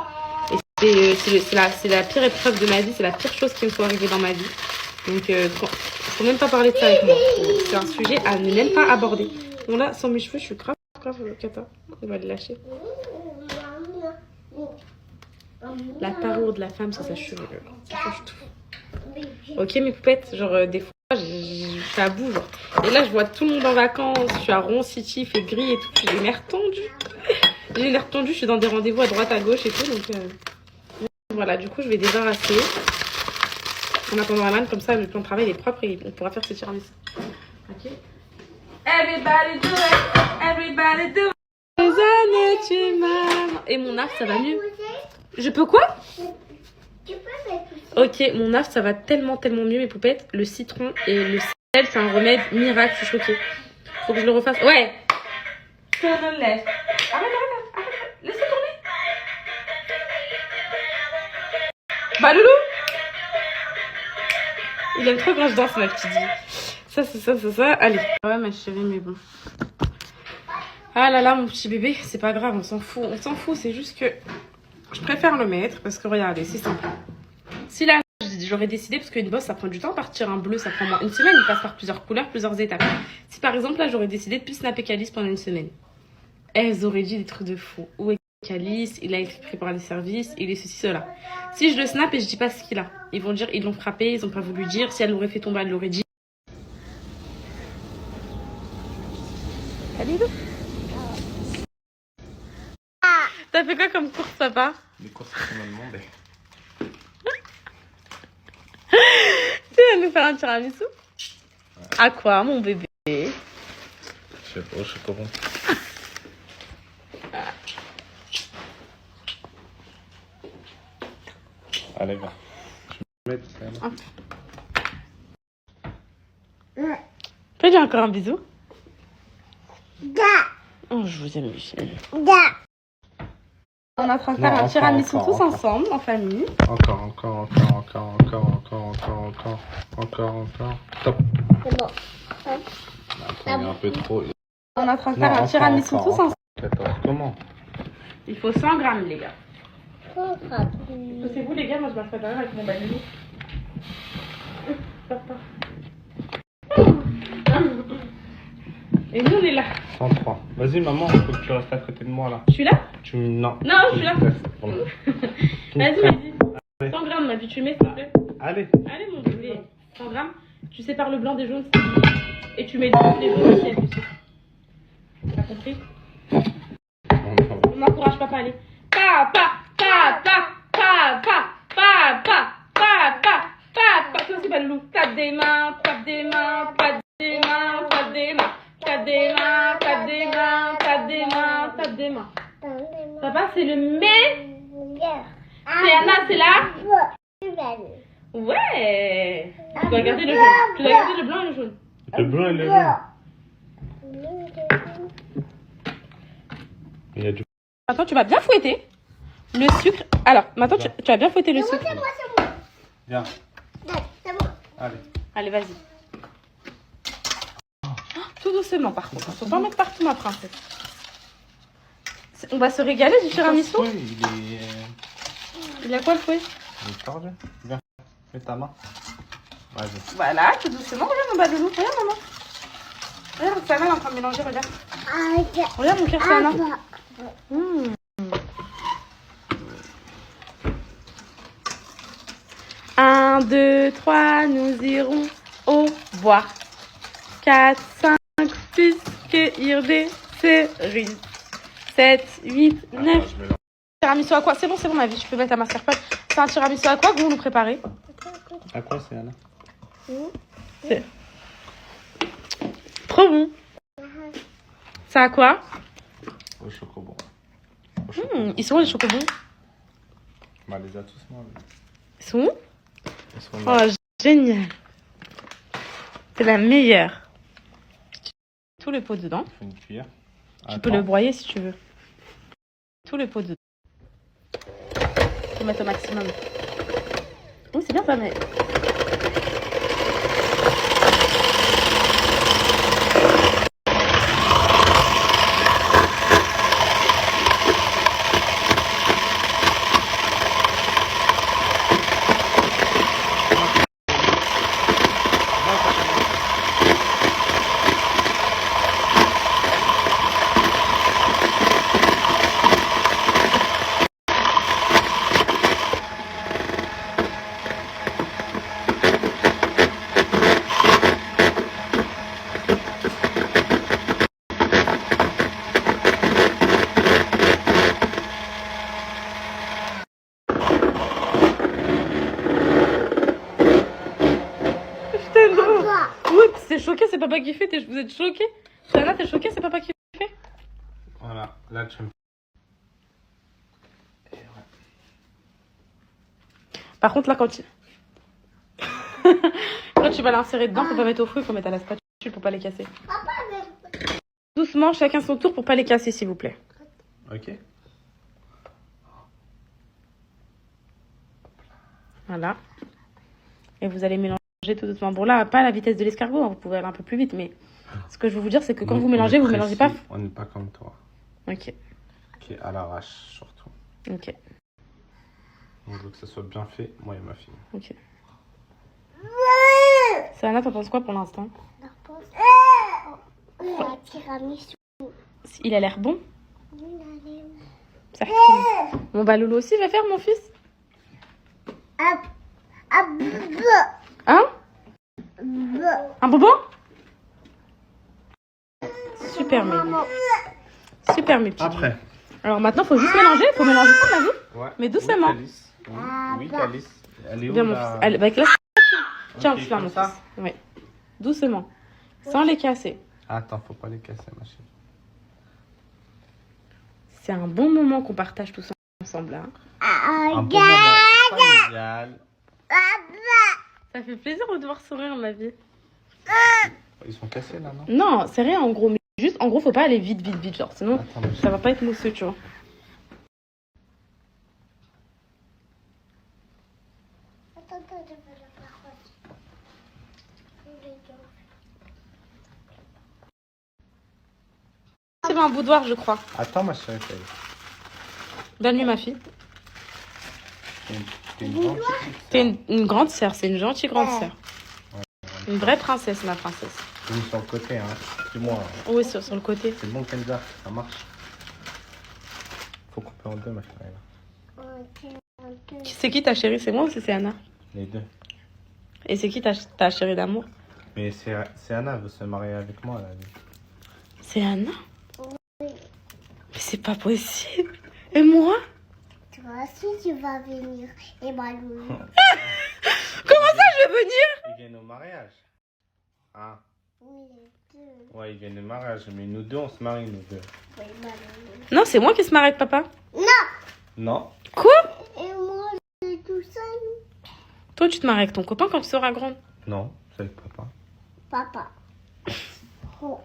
Et c'est la pire épreuve de ma vie. C'est la pire chose qui me soit arrivée dans ma vie. Donc, faut même pas parler de ça avec moi. C'est un sujet à ne même pas aborder. Bon là, sans mes cheveux, je suis grave cata. On va le lâcher. La parure de la femme, c'est sa chevelure. Ça change tout. Ok, mes poupettes, genre des fois, je suis à bout, genre. Et là, je vois tout le monde en vacances. Je suis à Rouen City, il fait gris et tout. J'ai les nerfs tendus. J'ai les nerfs tendus, je suis dans des rendez-vous à droite, à gauche et tout. Donc voilà, du coup, je vais débarrasser. En attendant Alan, comme ça, le plan de travail est propre et on pourra faire ce tiramisu. Ok. Everybody do it, everybody do it. Les années, tu m'aimes. Et mon art, ça va mieux. Je peux quoi? Tu peux m'écouter. Ok, mon art, ça va tellement mieux, mes poupettes. Le citron et le sel, c'est un remède miracle, je suis choquée. Faut que je le refasse. Ouais. Turn on left. Arrête. Laisse-le tourner. Bah, loulou. Il aime trop quand je danse, ma petite vie. Ça. Allez. Ouais, ma chérie, mais bon. Ah là là, mon petit bébé, c'est pas grave, on s'en fout. On s'en fout, c'est juste que je préfère le mettre parce que regardez, c'est simple. Si là, j'aurais décidé, parce qu'une bosse, ça prend du temps, partir un bleu, ça prend moins une semaine, il passe par plusieurs couleurs, plusieurs étapes. Si par exemple, là, j'aurais décidé de plus snapper Calice pendant une semaine, elles auraient dit des trucs de fou. Où est Calice? Il a été pris par les services, il est ceci, cela. Si je le snap et je dis pas ce qu'il a, ils vont dire, ils l'ont frappé, ils ont pas voulu dire. Si elle l'aurait fait tomber, elle l'aurait dit. Allez, t'as fait quoi comme course, papa? Les courses qu'on m'a demandé. Tu vas nous faire un tiramisu? À quoi, mon bébé? Je sais pas, je sais pas bon. Allez, va. Je vais me mettre. Fais-lui encore un bisou. Da, Oh, je vous aime, Michel. da. On est en train de Non, faire un encore, tiramisu encore, tous encore. ensemble, en famille. Encore. Stop. C'est bon. Attends, il y a un peu trop. On est en train de faire un tiramisu tous ensemble. 14. Comment? Il faut 100 grammes, les gars. Trop rapide. Poussez-vous, les gars, moi je me ferai avec mon balai. Et nous, on est là. 103. Vas-y, maman, il faut que tu restes à côté de moi là. Je suis là? Non. Non, je suis là. Voilà. Vas-y, vas-y. Allez. 100 grammes, ma vie, tu mets, s'il te plaît. Allez. Allez, mon bébé. 100 grammes. Tu sépares le blanc des jaunes, c'est tout. Et tu mets tous les jaunes aussi, dessus. T'as compris? On n'encourage papa, allez. Papa. Toi aussi, pas le loup. Tape des mains. Papa, c'est le meilleur. C'est Anna, c'est là. Ouais. Tu dois garder le jaune. Tu dois garder le blanc et le jaune. Le blanc et le jaune. Il y a du. Maintenant, tu vas bien fouetter le sucre. Alors, maintenant, tu vas bien fouetter le sucre. Viens. C'est bon. Allez. Allez, vas-y. Tout doucement, par contre. Faut pas en mettre partout, ma princesse. On va se régaler du tiramisu. Oui, il est. Il y a quoi, le fouet? Il est tordu. Viens. Mets ta main. Vas-y. Voilà, tout doucement. Regarde mon bas de loup. Regarde, maman. Regarde, Sana est en train de mélanger, regarde. Regarde mon cœur, Sana. 1, 2, 3, nous irons au bois. 4, 5, 6, cueillir des cerises. 7, 8, 9. Attends, je mélange. Tiramisu à quoi? C'est bon, ma vie, tu peux mettre ta mascarpone. C'est un tiramisu à quoi que vous nous préparez? À quoi c'est, Anna? C'est trop bon. C'est à quoi? Au chocobon. Ils sont où les chocobons? On les a tous mangés. Ils sont où? Ils sont là. Oh, génial. C'est la meilleure. Tout le pot dedans. Il faut une cuillère. Tu peux le broyer si tu veux. Tout le pot dedans. Faut mettre au maximum. Oh, c'est bien ça, mais... Oups, c'est choqué, c'est papa qui fait. Vous êtes choqué? Sana, t'es choqué, c'est papa qui fait? Voilà, là tu me. Par contre, là, quand tu... quand tu vas l'insérer dedans, faut pas mettre au feu, faut mettre à la spatule pour pas les casser. Doucement, chacun son tour pour pas les casser, s'il vous plaît. Ok. Voilà. Et vous allez mélanger mélangez tout doucement. Bon, là, pas à la vitesse de l'escargot, hein, vous pouvez aller un peu plus vite, mais ce que je veux vous dire, c'est que quand vous mélangez, vous mélangez pas. On n'est pas comme toi. Ok, Qui est à l'arrache, surtout. ok, On veut que ça soit bien fait, moi et ma fille. ok. Sana, t'en penses quoi pour l'instant? La tiramisu. Il a l'air bon? Oui, allez. Ça fait combien? Bon, bah, Loulou aussi va faire, mon fils. Ah, ah, Hein? bah. Un bonbon? Super, mais. Super, mes petits. Après. Alors maintenant, faut juste mélanger. Faut mélanger ça, ma vie. Ouais. Mais doucement. Oui, Calice. Oui, Calice. Elle est où Viens, mon là fils. Allez, bah, là, tiens, Ok, tu là, comme mon ça. fils. Ouais. Doucement. Sans les casser. Attends, faut pas les casser, ma chérie. C'est un bon moment qu'on partage tous ensemble, là. Un bon moment familial. Ça fait plaisir de te voir sourire, ma vie. Ils sont cassés là, non? Non, c'est rien, en gros. Mais juste, en gros, faut pas aller vite, vite, vite, genre. Sinon, Attends, ma ça chérie. va pas être mousseux, tu vois. Attends, je vais le faire. C'est un boudoir, je crois. Attends, ma chérie. Calice. Donne-lui, ma fille. T'es une gentille petite T'es sœur. une grande sœur, c'est une gentille grande sœur. Une vraie princesse, ma princesse. Oui, sur le côté, hein. Dis-moi, Oui, sur le côté. c'est bon, Kenza, ça marche. Faut couper en deux, ma chérie. Là. C'est qui ta chérie? C'est moi ou c'est Anna? Les deux. Et c'est qui ta chérie d'amour? Mais c'est Anna, elle veut se marier avec moi, là. C'est Anna? Mais c'est pas possible. Et moi? Toi aussi, tu vas venir. Et moi, Loulou. Comment ça, je vais venir? Ils viennent au mariage. Ah, Oui, les deux. ouais, ils viennent au mariage. Mais nous deux, on se marie, nous deux. Oui, moi, Loulou. Non, c'est moi qui se marie avec papa. Non? Quoi? Et moi, je suis tout seul. Toi, tu te maries avec ton copain quand tu seras grande. Non, c'est le papa. Papa. Oh.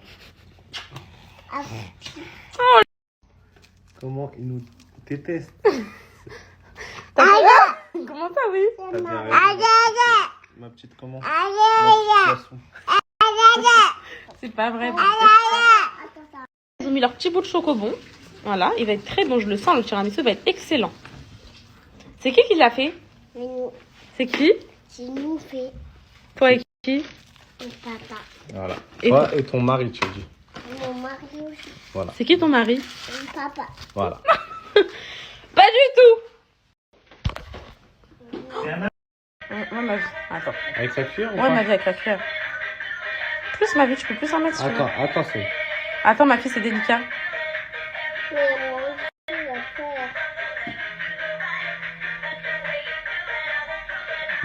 Ah, Comment ils nous détestent? Comment ça, oui? T'as bien raison. Ma petite comment? Mon petit poisson. C'est pas vrai. attends, ça. Ils ont mis leur petit bout de chocobon. Voilà, il va être très bon, je le sens. Le tiramisu va être excellent. C'est qui l'a fait? Mais nous, C'est qui? si nous fait Toi et qui? et papa. Voilà. Et Toi et ton mari, tu dis. Mon mari aussi. Voilà. C'est qui ton mari? Et papa. Voilà. Pas du tout. C'est Anna? Ouais, ma vie. Attends. Avec sa cuillère ou Ouais, pas? ma vie avec la cuillère. Plus ma vie, tu peux plus en mettre sur Attends, c'est... Attends, ma fille, c'est délicat. Mais moi aussi, je vais faire.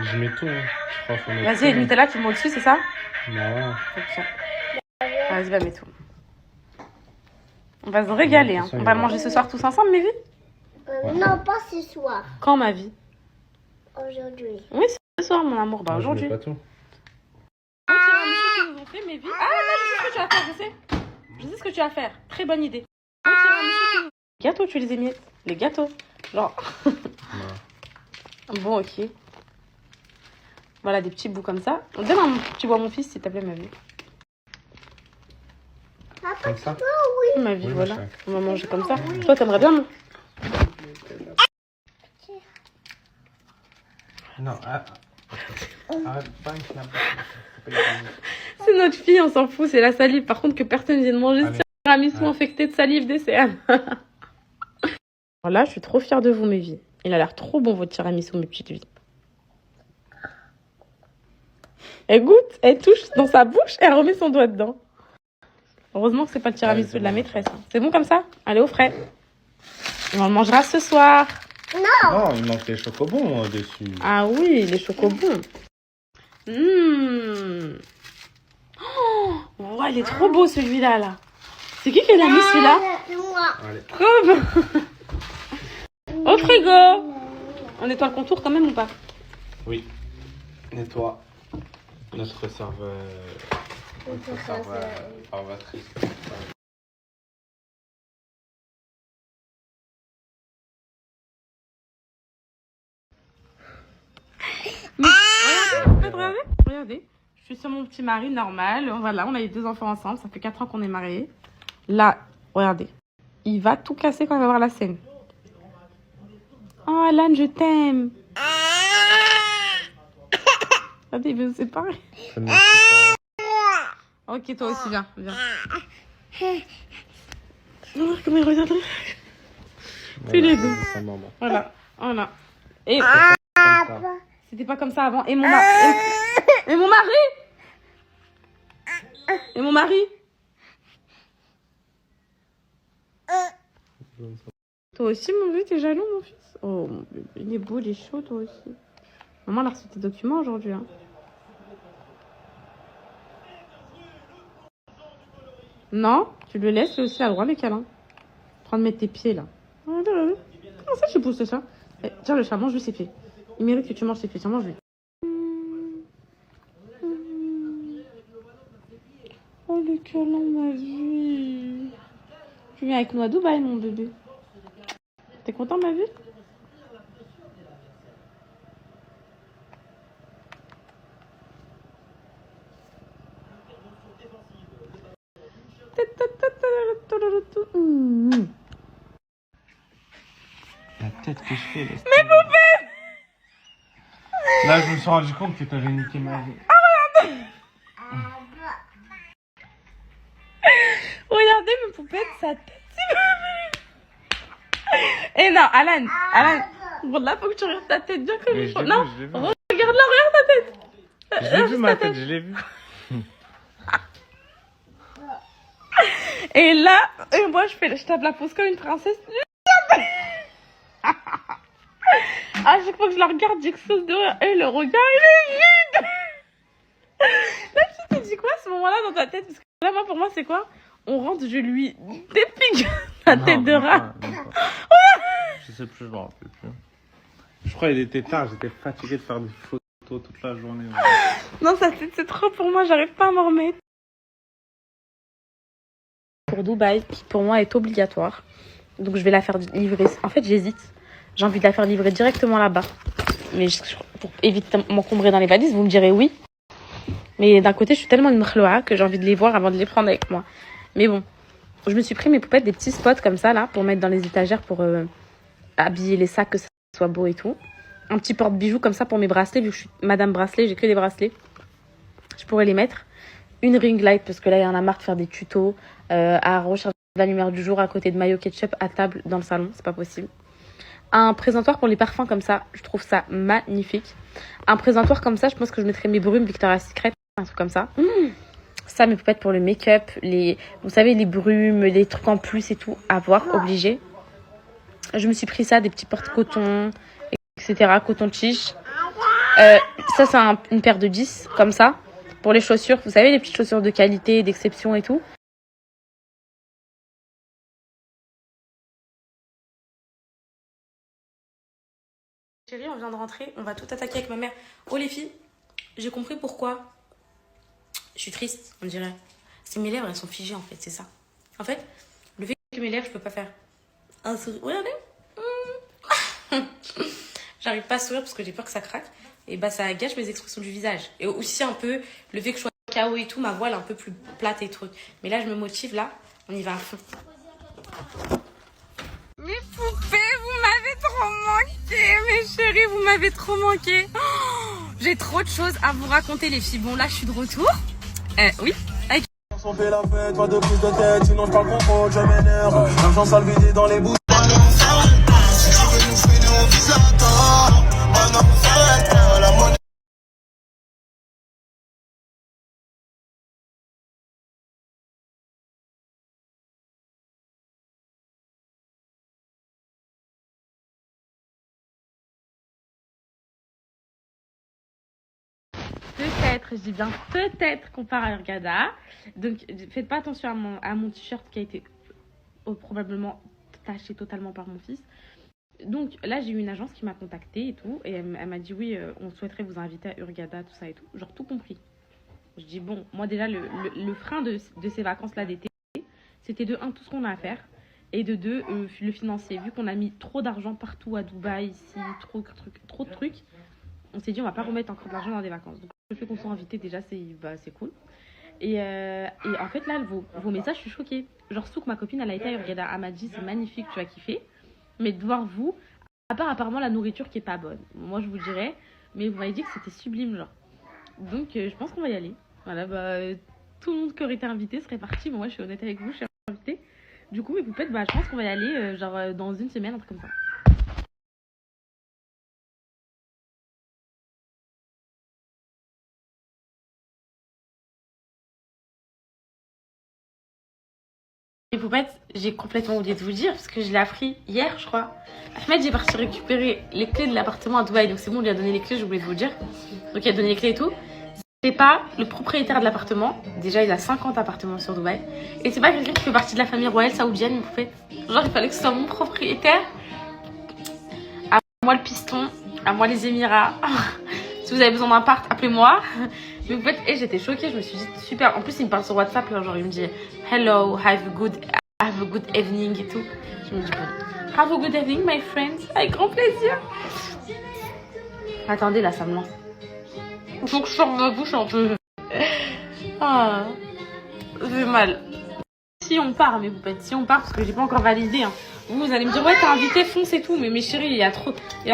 Je mets tout, hein. Je crois qu'il faut mettre Vas-y, tout, le Nutella, tu le mets au-dessus, c'est ça? Bah ouais. Ok. Vas-y, va, mets tout. On va se régaler, hein. On va le manger ce soir tous ensemble, mes vies? Non, pas ce soir. Quand, ma vie? Aujourd'hui. Oui, ce soir, mon amour. Bah, Moi, je mets aujourd'hui. pas tout. Le tiramisu qu'ils nous ont fait, mes vies. Ah, non, je sais ce que tu vas faire, je sais. Je sais ce que tu vas faire. Très bonne idée. Le tiramisu qu'ils nous- Les gâteaux, tu les émiettes. Les gâteaux. Genre. Voilà. Bon, ok. Voilà, des petits bouts comme ça. Donne un petit bout à mon fils, s'il te plaît, ma vie. Comme ça? Ma vie, Oui, voilà. ma chérie. On va manger comme ça. Toi, t'aimerais bien, non? Non, arrête pas avec la bouche. C'est notre fille, on s'en fout, c'est la salive. Par contre, que personne vienne manger ce Allez. tiramisu Allez. infecté de salive d'essai. Voilà, je suis trop fière de vous, mes vies. Il a l'air trop bon, votre tiramisu, mes petites vies. Elle goûte, elle touche dans sa bouche et elle remet son doigt dedans. Heureusement que c'est pas le tiramisu Allez, de la c'est bon. maîtresse. Hein. C'est bon comme ça? Allez, au frais. Et on le mangera ce soir. Non, il manque les chocobons dessus. Ah oui, les chocobons. Oh, ouais, il est trop beau celui-là, là. C'est qui l'a mis celui-là? C'est moi. Allez. Comme au frigo. On nettoie le contour quand même ou pas? Oui. Nettoie notre serveur. Notre servatrice. Regardez, regardez. suis sur mon petit mari normal. Voilà, on a eu 2 enfants ensemble. Ça fait 4 ans qu'on est mariés. Là, regardez. Il va tout casser quand il va voir la scène. Oh, Alan, je t'aime. Regardez, il veut nous séparer. Ok, toi aussi, viens. Oh, comment il regarde. Tous les deux. Voilà. Et c'était pas comme ça avant. Et mon mari. Toi aussi, mon vieux, t'es jaloux, mon fils. Oh, mon bébé, il est beau, il est chaud, toi aussi. Maman, elle a reçu tes documents aujourd'hui. Hein. Non, tu le laisses, lui aussi, il a le droit, les câlins. Prends de mettre tes pieds, là. Comment ça, tu pousses ça? Tiens, le chat, mange-lui ses pieds. Il mérite que tu manges ses pieds. Tiens, mange-lui. Oh, le câlin, ma vie. Tu viens avec nous à Dubaï, mon bébé. T'es content, ma vie? La tête que je fais, là. Mais poupée! Là, je me suis rendu compte que t'avais niqué ma vie. Regardez mes poupettes, sa tête. Et non, Alan. Bon, là, faut que tu regardes ta tête bien comme il faut. Non, regarde-la, regarde ta tête. Je l'ai vu, ma tête, je l'ai vu. Et là, moi, je tape la pose comme une princesse. À chaque fois que je la regarde, j'explose de rire. Et le regard, il est vide. Là, tu te dis quoi à ce moment-là dans ta tête? Parce que là, moi, pour moi, c'est quoi? On rentre, je lui dépique la tête de rat. Je sais plus, je m'en rappelle plus. Je crois qu'il était tard, j'étais fatigué de faire des photos toute la journée. Non, sa tête, c'est trop pour moi, j'arrive pas à m'en remettre. Pour Dubaï, qui pour moi est obligatoire. Donc je vais la faire livrer. En fait, j'hésite. J'ai envie de la faire livrer directement là-bas. Mais pour éviter de m'encombrer dans les valises, vous me direz oui. Mais d'un côté, je suis tellement une mkhloua que j'ai envie de les voir avant de les prendre avec moi. Mais bon, je me suis pris mes poupettes, des petits spots comme ça, là, pour mettre dans les étagères, pour habiller les sacs, que ça soit beau et tout. Un petit porte-bijoux comme ça pour mes bracelets, vu que je suis madame bracelet, j'ai que des bracelets. Je pourrais les mettre. Une ring light, parce que là, il y en a marre de faire des tutos à recharger la lumière du jour à côté de mayo ketchup à table dans le salon, c'est pas possible. Un présentoir pour les parfums comme ça, je trouve ça magnifique. Un présentoir comme ça, je pense que je mettrais mes brumes Victoria's Secret, un truc comme ça. Ça, mes poupettes pour le make-up, vous savez, les brumes, les trucs en plus et tout, à voir, obligé. Je me suis pris ça, des petits porte-coton, etc., coton-tige. Ça, c'est une paire de 10, comme ça. Pour les chaussures, vous savez, les petites chaussures de qualité, d'exception et tout. Chérie, on vient de rentrer, on va tout attaquer avec ma mère. Oh les filles, j'ai compris pourquoi je suis triste, on dirait. C'est mes lèvres, elles sont figées en fait, c'est ça. En fait, le fait que mes lèvres, je peux pas faire un sourire. Regardez. J'arrive pas à sourire parce que j'ai peur que ça craque. Et bah ça gâche mes expressions du visage. Et aussi un peu le fait que je sois KO et tout, ma voix elle est un peu plus plate et truc. Mais là je me motive, là, on y va à fond. Mes poupées, vous m'avez trop manqué, mes chéris, vous m'avez trop manqué. Oh, j'ai trop de choses à vous raconter les filles. Bon là je suis de retour. Oui. Avec... On fait la fête, pas de prise de tête, sinon je parle contrôle, je m'énerve. L'argent sale vidé dans les bouches. Peut-être, je dis bien peut-être qu'on part à Hurghada. Donc faites pas attention à mon t-shirt qui a été probablement taché totalement par mon fils. Donc là j'ai eu une agence qui m'a contactée et tout. Et elle m'a dit oui, on souhaiterait vous inviter à Hurghada, tout ça et tout. Genre tout compris. Je dis bon, moi déjà le frein de ces vacances-là d'été, c'était de 1 tout ce qu'on a à faire. Et de 2 le financier. Vu qu'on a mis trop d'argent partout à Dubaï, ici, trop de trucs. On s'est dit on va pas remettre encore de l'argent dans des vacances. Donc, Le fait qu'on soit invité, déjà, c'est cool. Et en fait, là, vos messages, je suis choquée. Genre, surtout que ma copine, elle a été à Hurghada. Elle m'a dit, c'est magnifique, tu as kiffé. Mais de voir vous, à part apparemment la nourriture qui est pas bonne. Moi, je vous dirais. Mais vous m'avez dit que c'était sublime, genre. Donc, je pense qu'on va y aller. Voilà, tout le monde qui aurait été invité serait parti. Mais moi, je suis honnête avec vous, je suis invitée. Du coup, mes poupettes, je pense qu'on va y aller, genre, dans une semaine, un truc comme ça. Les poupettes, j'ai complètement oublié de vous dire parce que je l'ai appris hier, je crois. Ahmed, j'ai parti récupérer les clés de l'appartement à Dubaï. Donc c'est bon, on lui a donné les clés, je voulais vous le dire. Donc il a donné les clés et tout. C'est pas le propriétaire de l'appartement. Déjà, il a 50 appartements sur Dubaï. Et c'est pas quelqu'un qui fait partie de la famille royale saoudienne, mes poupettes. Genre, il fallait que ce soit mon propriétaire. À moi le piston, à moi les Émirats. Si vous avez besoin d'un part, appelez-moi. Mais en fait, j'étais choquée, je me suis dit super. En plus, il me parle sur WhatsApp, genre il me dit hello, have a good evening et tout. Je me dis bon, have a good evening, my friends, avec grand plaisir. Attendez, là, ça me lance. Il faut que je sorte ma bouche un peu. Ah, j'ai mal. Si on part, mes poupettes, si on part, parce que j'ai pas encore validé. Hein. Vous allez me dire, ouais, t'as invité, fonce et tout. Mais mes chéris, il y a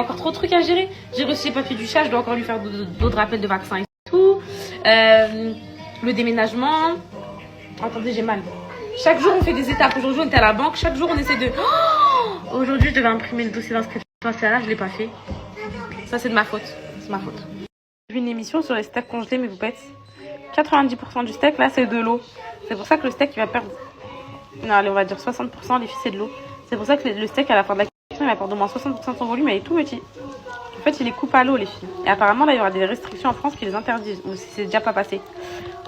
encore trop de trucs à gérer. J'ai reçu les papiers du chat, je dois encore lui faire d'autres rappels de vaccins et tout. Le déménagement. Attendez, j'ai mal. Chaque jour, on fait des étapes. Aujourd'hui, on était à la banque. Chaque jour, on essaie de... Oh, aujourd'hui, je devais imprimer le dossier d'inscription. Là, je l'ai pas fait. Ça, c'est de ma faute. C'est ma faute. J'ai vu une émission sur les steaks congelés, mes poupettes. 90% du steak, là, c'est de l'eau. C'est pour ça que le steak, il va perdre... Non, allez, on va dire 60%, les filles, c'est de l'eau. C'est pour ça que le steak, à la fin de la cuisson, il va perdre au moins 60% de son volume, il est tout petit. En fait, il les coupe à l'eau, les filles. Et apparemment, là, il y aura des restrictions en France qui les interdisent. Ou si c'est déjà pas passé.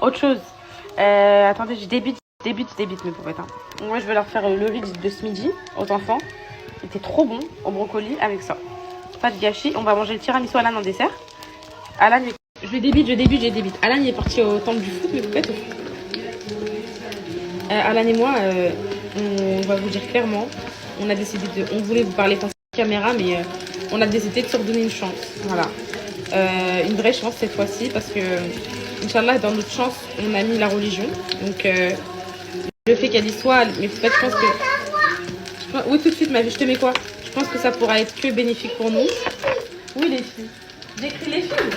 Autre chose. Attendez, je débite, mes poupettes. Hein. Moi, je vais leur faire le riz de ce midi, aux enfants. C'était trop bon, au brocoli, avec ça. Pas de gâchis. On va manger le tiramisu Alan en dessert. Alan, je débite. Alan, il est parti au temple du foot, mes poupettes. Alan et moi, on va vous dire clairement, on voulait vous parler face caméra, mais on a décidé de se redonner une chance. Voilà. Une vraie chance cette fois-ci, parce que, Inch'Allah, dans notre chance, on a mis la religion. Donc, le fait qu'elle y soit, mais peut-être, je pense que... Oui, tout de suite, ma vie, je te mets quoi? Je pense que ça pourra être que bénéfique pour nous. Oui, les filles. J'écris les filles.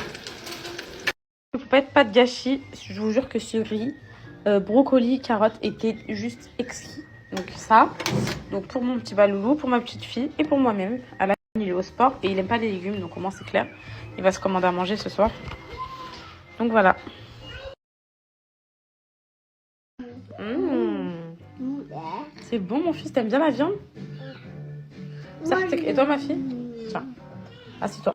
Il ne faut pas de gâchis. Je vous jure que ce riz, brocoli, carottes était juste exquis. Donc ça, donc pour mon petit baloulou, pour ma petite fille et pour moi-même. Alan, il est au sport et il n'aime pas les légumes, donc au moins c'est clair. Il va se commander à manger ce soir. Donc voilà. C'est bon mon fils, t'aimes bien la viande? Et toi ma fille? Tiens, assieds-toi.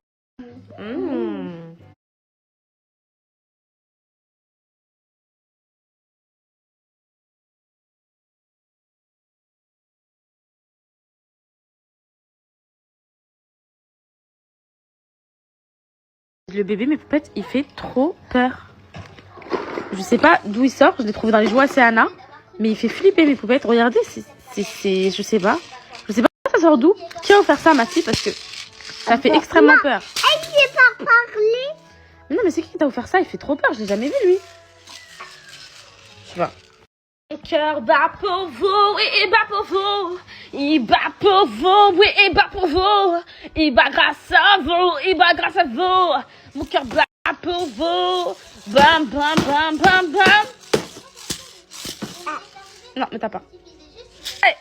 Le bébé, mes poupettes, il fait trop peur. Je sais pas d'où il sort, je l'ai trouvé dans les jouets Océana. Mais il fait flipper mes poupettes. Regardez, je sais pas. Ça sort d'où? Qui a offert ça à ma fille? Parce que ça fait extrêmement peur. Elle sait pas parler. Mais non, mais c'est qui t'a offert ça? Il fait trop peur, je l'ai jamais vu lui. Je sais pas. Mon cœur bat pour vous, il bat pour vous. Il bat pour vous, oui, il bat pour vous. Il bat grâce à vous, Mon cœur bat pour vous. Bam, bam, bam, bam, bam. Non, mais t'as pas. Hey.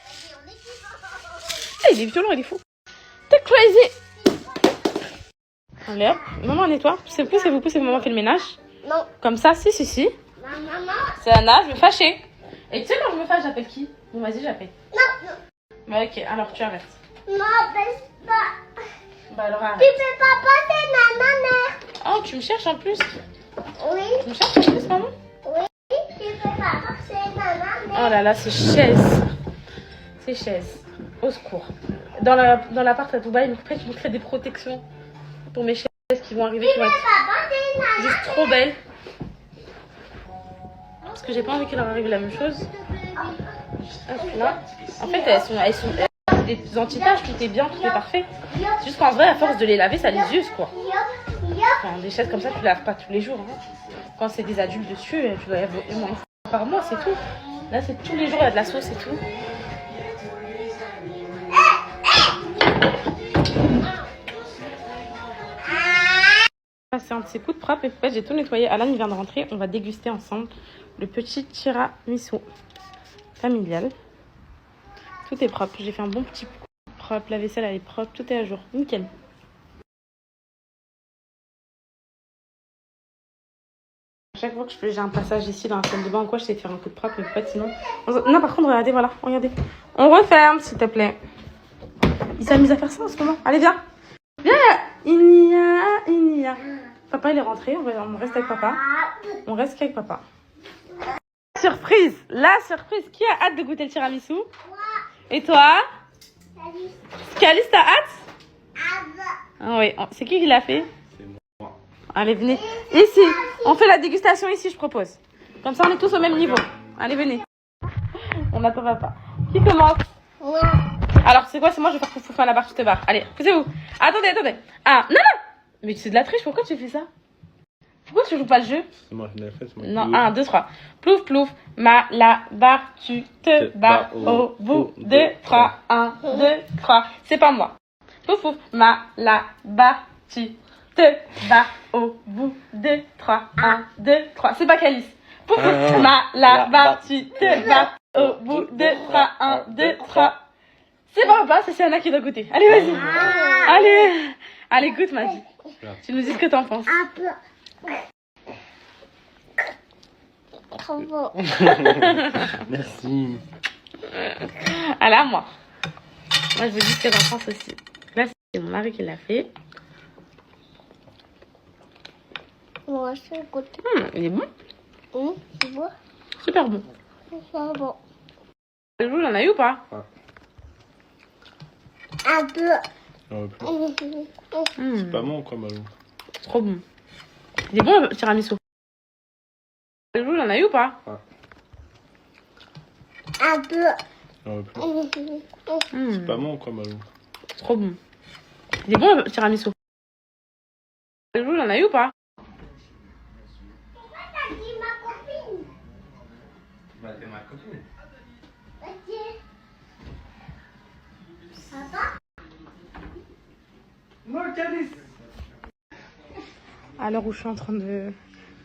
Hey, il est violent, il est fou. T'es crazy. Allez hop, maman nettoie. Poussez-vous, maman fait le ménage. Non. Comme ça, si. Maman. C'est Anna, je me fâcher. Et tu sais quand je me fâche, j'appelle qui? Bon, vas-y, j'appelle. Non. Bah, ok, alors tu arrêtes. Non, baisse pas. Bah alors arrête. Tu peux pas passer ma mère. Oh, tu me cherches en plus? Oui. Tu me cherches en plus, maman? Oui. Tu peux pas passer ma mère. Oh là là, c'est chaise. C'est chaise. Au secours. Dans l'appart à Dubaï, après, je vous crée des protections pour mes chaises qui vont arriver, qui vont être juste trop belles. Parce que j'ai pas envie qu'il leur arrive la même chose. Hop là. En fait, elles sont des anti-taches, tout est bien, tout est parfait. C'est juste qu'en vrai, à force de les laver, ça les use quoi. Enfin, des chaises comme ça, tu laves pas tous les jours. Hein. Quand c'est des adultes dessus, tu dois laver au moins une fois par mois, c'est tout. Là, c'est tous les jours, il y a de la sauce et tout. C'est un de ces coups de frappe et en fait, j'ai tout nettoyé. Alan vient de rentrer, on va déguster ensemble le petit tiramisu familial. Tout est propre, j'ai fait un bon petit coup propre, la vaisselle elle est propre, tout est à jour, nickel. À chaque fois que j'ai un passage ici dans la salle de bain ou quoi, je sais faire un coup de propre, mais en fait sinon... Non par contre, regardez, voilà, regardez. On referme s'il te plaît. Il s'amuse à faire ça en ce moment. Allez viens. Viens. Il y a. Papa il est rentré, on reste avec papa. On reste qu'avec papa. Surprise, la surprise. Qui a hâte de goûter le tiramisu? Et toi? Calice, t'as hâte? Ah oui, c'est qui l'a fait? C'est moi. Allez, venez. Ici, on fait la dégustation ici, je propose. Comme ça, on est tous au même niveau. Allez, venez. On n'attend pas. Qui commence? Moi. Alors, c'est quoi? C'est moi, je vais faire fouf à la barre, tu te barres. Allez, poussez-vous. Attendez. Ah, non. Mais c'est de la triche, pourquoi tu fais ça? Pourquoi tu joues pas le jeu? C'est moi qui l'ai fait, c'est moi qui Non, l'ai 1, 2, 3. Plouf, plouf, ma, la, barre, tu te barres au bout de 3. 1, 2, 3. C'est pas moi. Plouf, plouf, ma, la, barre, tu te barres au bout de 3. 1, 2, 3. C'est pas Calice. Pouf, pouf, ma, la, barre, tu te barres au bout de 3. 1, 2, 3. C'est pas papa, c'est Sienna qui doit goûter. Allez, vas-y. Allez, goûte, ma vie. Tu nous dis ce que t'en penses. Un peu. Trop beau. Merci. Allez, à moi. Moi, je vous dis ce que j'en pense aussi. Là, c'est mon mari qui l'a fait. Moi, je goûte. Il est bon. Tu vois? Super bon. C'est bon. Vous, il en a eu ou pas? Un peu. J'en veux plus. C'est pas bon quoi, Malou? Trop bon. Il est bon, le tiramisu. Vous, il en a eu ou pas? Un peu. J'en veux plus. C'est pas bon quoi, Malou? Trop bon. Il est bon, le tiramisu. Vous, il en a eu ou pas? T'as dit ma copine. Bah, t'es ma copine. Ok. Papa? Non, Calice. À l'heure où je suis en train de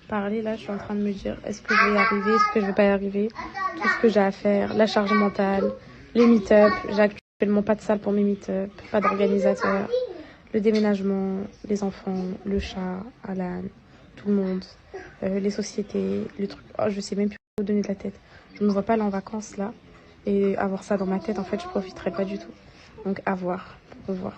parler, là, je suis en train de me dire est-ce que je vais y arriver, est-ce que je vais pas y arriver, tout ce que j'ai à faire, la charge mentale, les meet-up. J'ai actuellement pas de salle pour mes meet-up, pas d'organisateur, le déménagement, les enfants, le chat, Alan, tout le monde, les sociétés, le truc. Oh, je sais même plus où donner de la tête. Je me vois pas aller en vacances là et avoir ça dans ma tête, en fait, je profiterai pas du tout. Donc à voir, pour voir.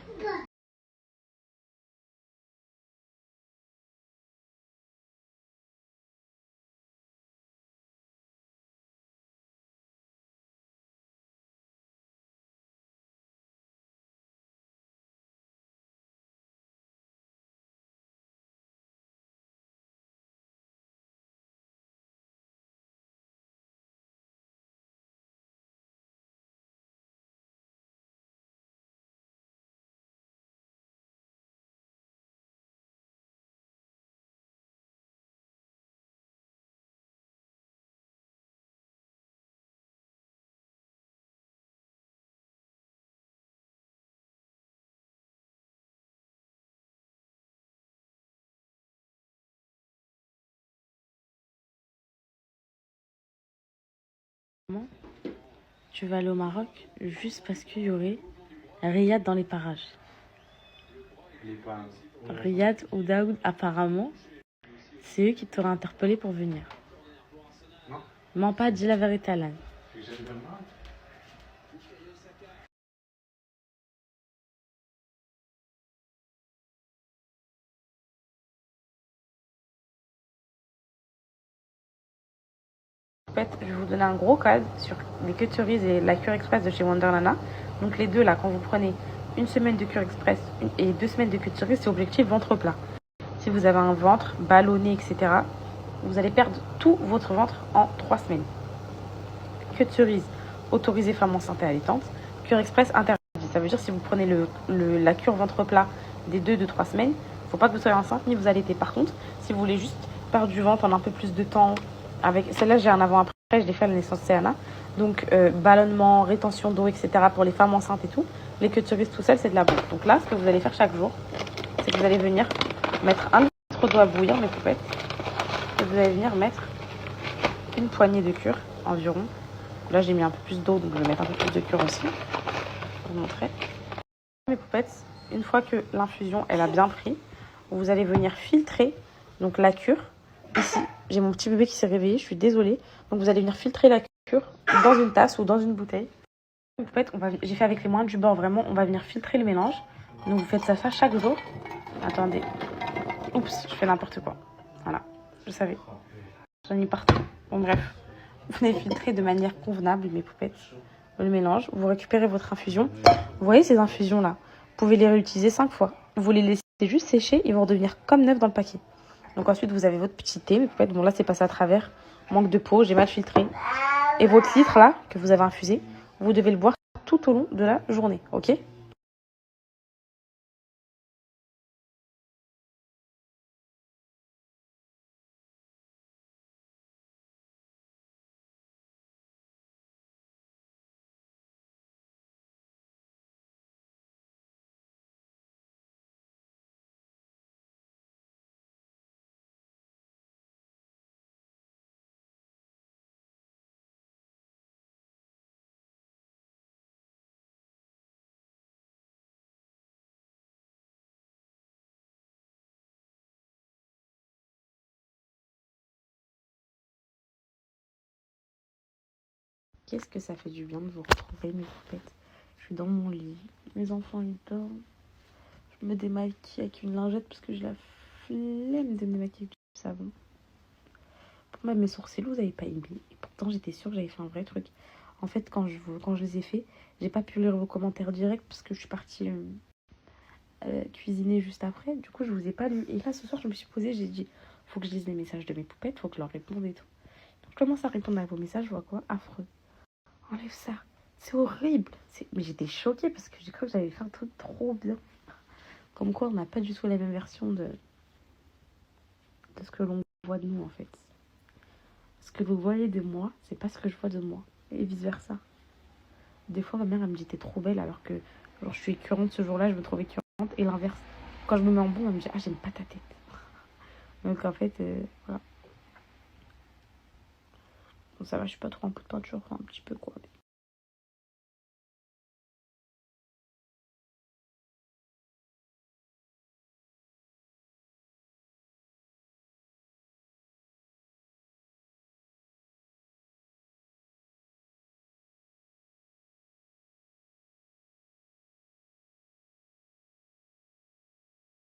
Tu vas aller au Maroc juste parce qu'il y aurait Riyad dans les parages. Riyad ou Daoud, apparemment, c'est eux qui t'auraient interpellé pour venir. Non. Mens pas, dis la vérité, Alan. En fait, je vais vous donner un gros code sur les Cuturies et la cure express de chez Wonderlana. Donc les deux là, quand vous prenez une semaine de cure express et 2 semaines de Cuturies, c'est objectif ventre plat. Si vous avez un ventre ballonné, etc., vous allez perdre tout votre ventre en 3 semaines. Cuturies autorisé femme enceinte et allaitante. Cure express interdit. Ça veut dire si vous prenez la cure ventre plat des 2 de 3 semaines, Faut pas que vous soyez enceinte ni vous allaitez. Par contre, si vous voulez juste perdre du ventre en un peu plus de temps, avec celle-là, j'ai un avant-après, je l'ai fait à la naissance de Céana. Donc, ballonnement, rétention d'eau, etc. pour les femmes enceintes et tout. Les queues tout seul, c'est de la bombe. Donc là, ce que vous allez faire chaque jour, c'est que vous allez venir mettre 1 litre d'eau à bouillir, mes poupettes. Et vous allez venir mettre une poignée de cure environ. Là, j'ai mis un peu plus d'eau, donc je vais mettre un peu plus de cure aussi. Pour vous montrer. Mes poupettes, une fois que l'infusion, elle a bien pris, vous allez venir filtrer donc la cure. Ici, j'ai mon petit bébé qui s'est réveillé, je suis désolée. Donc, vous allez venir filtrer la cure dans une tasse ou dans une bouteille. En fait, j'ai fait avec les moyens du bord, vraiment, on va venir filtrer le mélange. Donc, vous faites ça chaque jour. Attendez. Oups, je fais n'importe quoi. Voilà, je savais. J'en ai partout. Bon, bref. Vous venez filtrer de manière convenable, mes poupettes, le mélange. Vous récupérez votre infusion. Vous voyez ces infusions-là, vous pouvez les réutiliser 5 fois. Vous les laissez juste sécher, ils vont redevenir comme neufs dans le paquet. Donc ensuite, vous avez votre petit thé, mes poupettes. Bon, là, c'est passé à travers. Manque de peau, j'ai mal filtré. Et votre litre, là, que vous avez infusé, vous devez le boire tout au long de la journée, ok ? Qu'est-ce que ça fait du bien de vous retrouver, mes poupettes. Je suis dans mon lit, mes enfants ils dorment. Je me démaquille avec une lingette parce que j'ai la flemme de me démaquiller avec du savon. Même mes sourcils, vous n'avez pas aimé. Et pourtant, j'étais sûre que j'avais fait un vrai truc. En fait, quand je les ai faits, j'ai pas pu lire vos commentaires directs parce que je suis partie cuisiner juste après. Du coup, je vous ai pas lu. Et là, ce soir, je me suis posée, j'ai dit, faut que je lise les messages de mes poupettes, faut que je leur réponde et tout. Donc, je commence à répondre à vos messages, je vois quoi ? Affreux. Enlève ça. C'est horrible. Mais j'étais choquée parce que j'ai cru que j'avais fait un truc trop bien. Comme quoi, on n'a pas du tout la même version de ce que l'on voit de nous, en fait. Ce que vous voyez de moi, c'est pas ce que je vois de moi. Et vice-versa. Des fois, ma mère, elle me dit, t'es trop belle, alors que genre, je suis écœurante ce jour-là, je me trouve écœurante. Et l'inverse. Quand je me mets en bon, elle me dit, ah, j'aime pas ta tête. Donc, en fait, voilà. Bon, ça va, je suis pas trop en coup de peinture, enfin, un petit peu, quoi.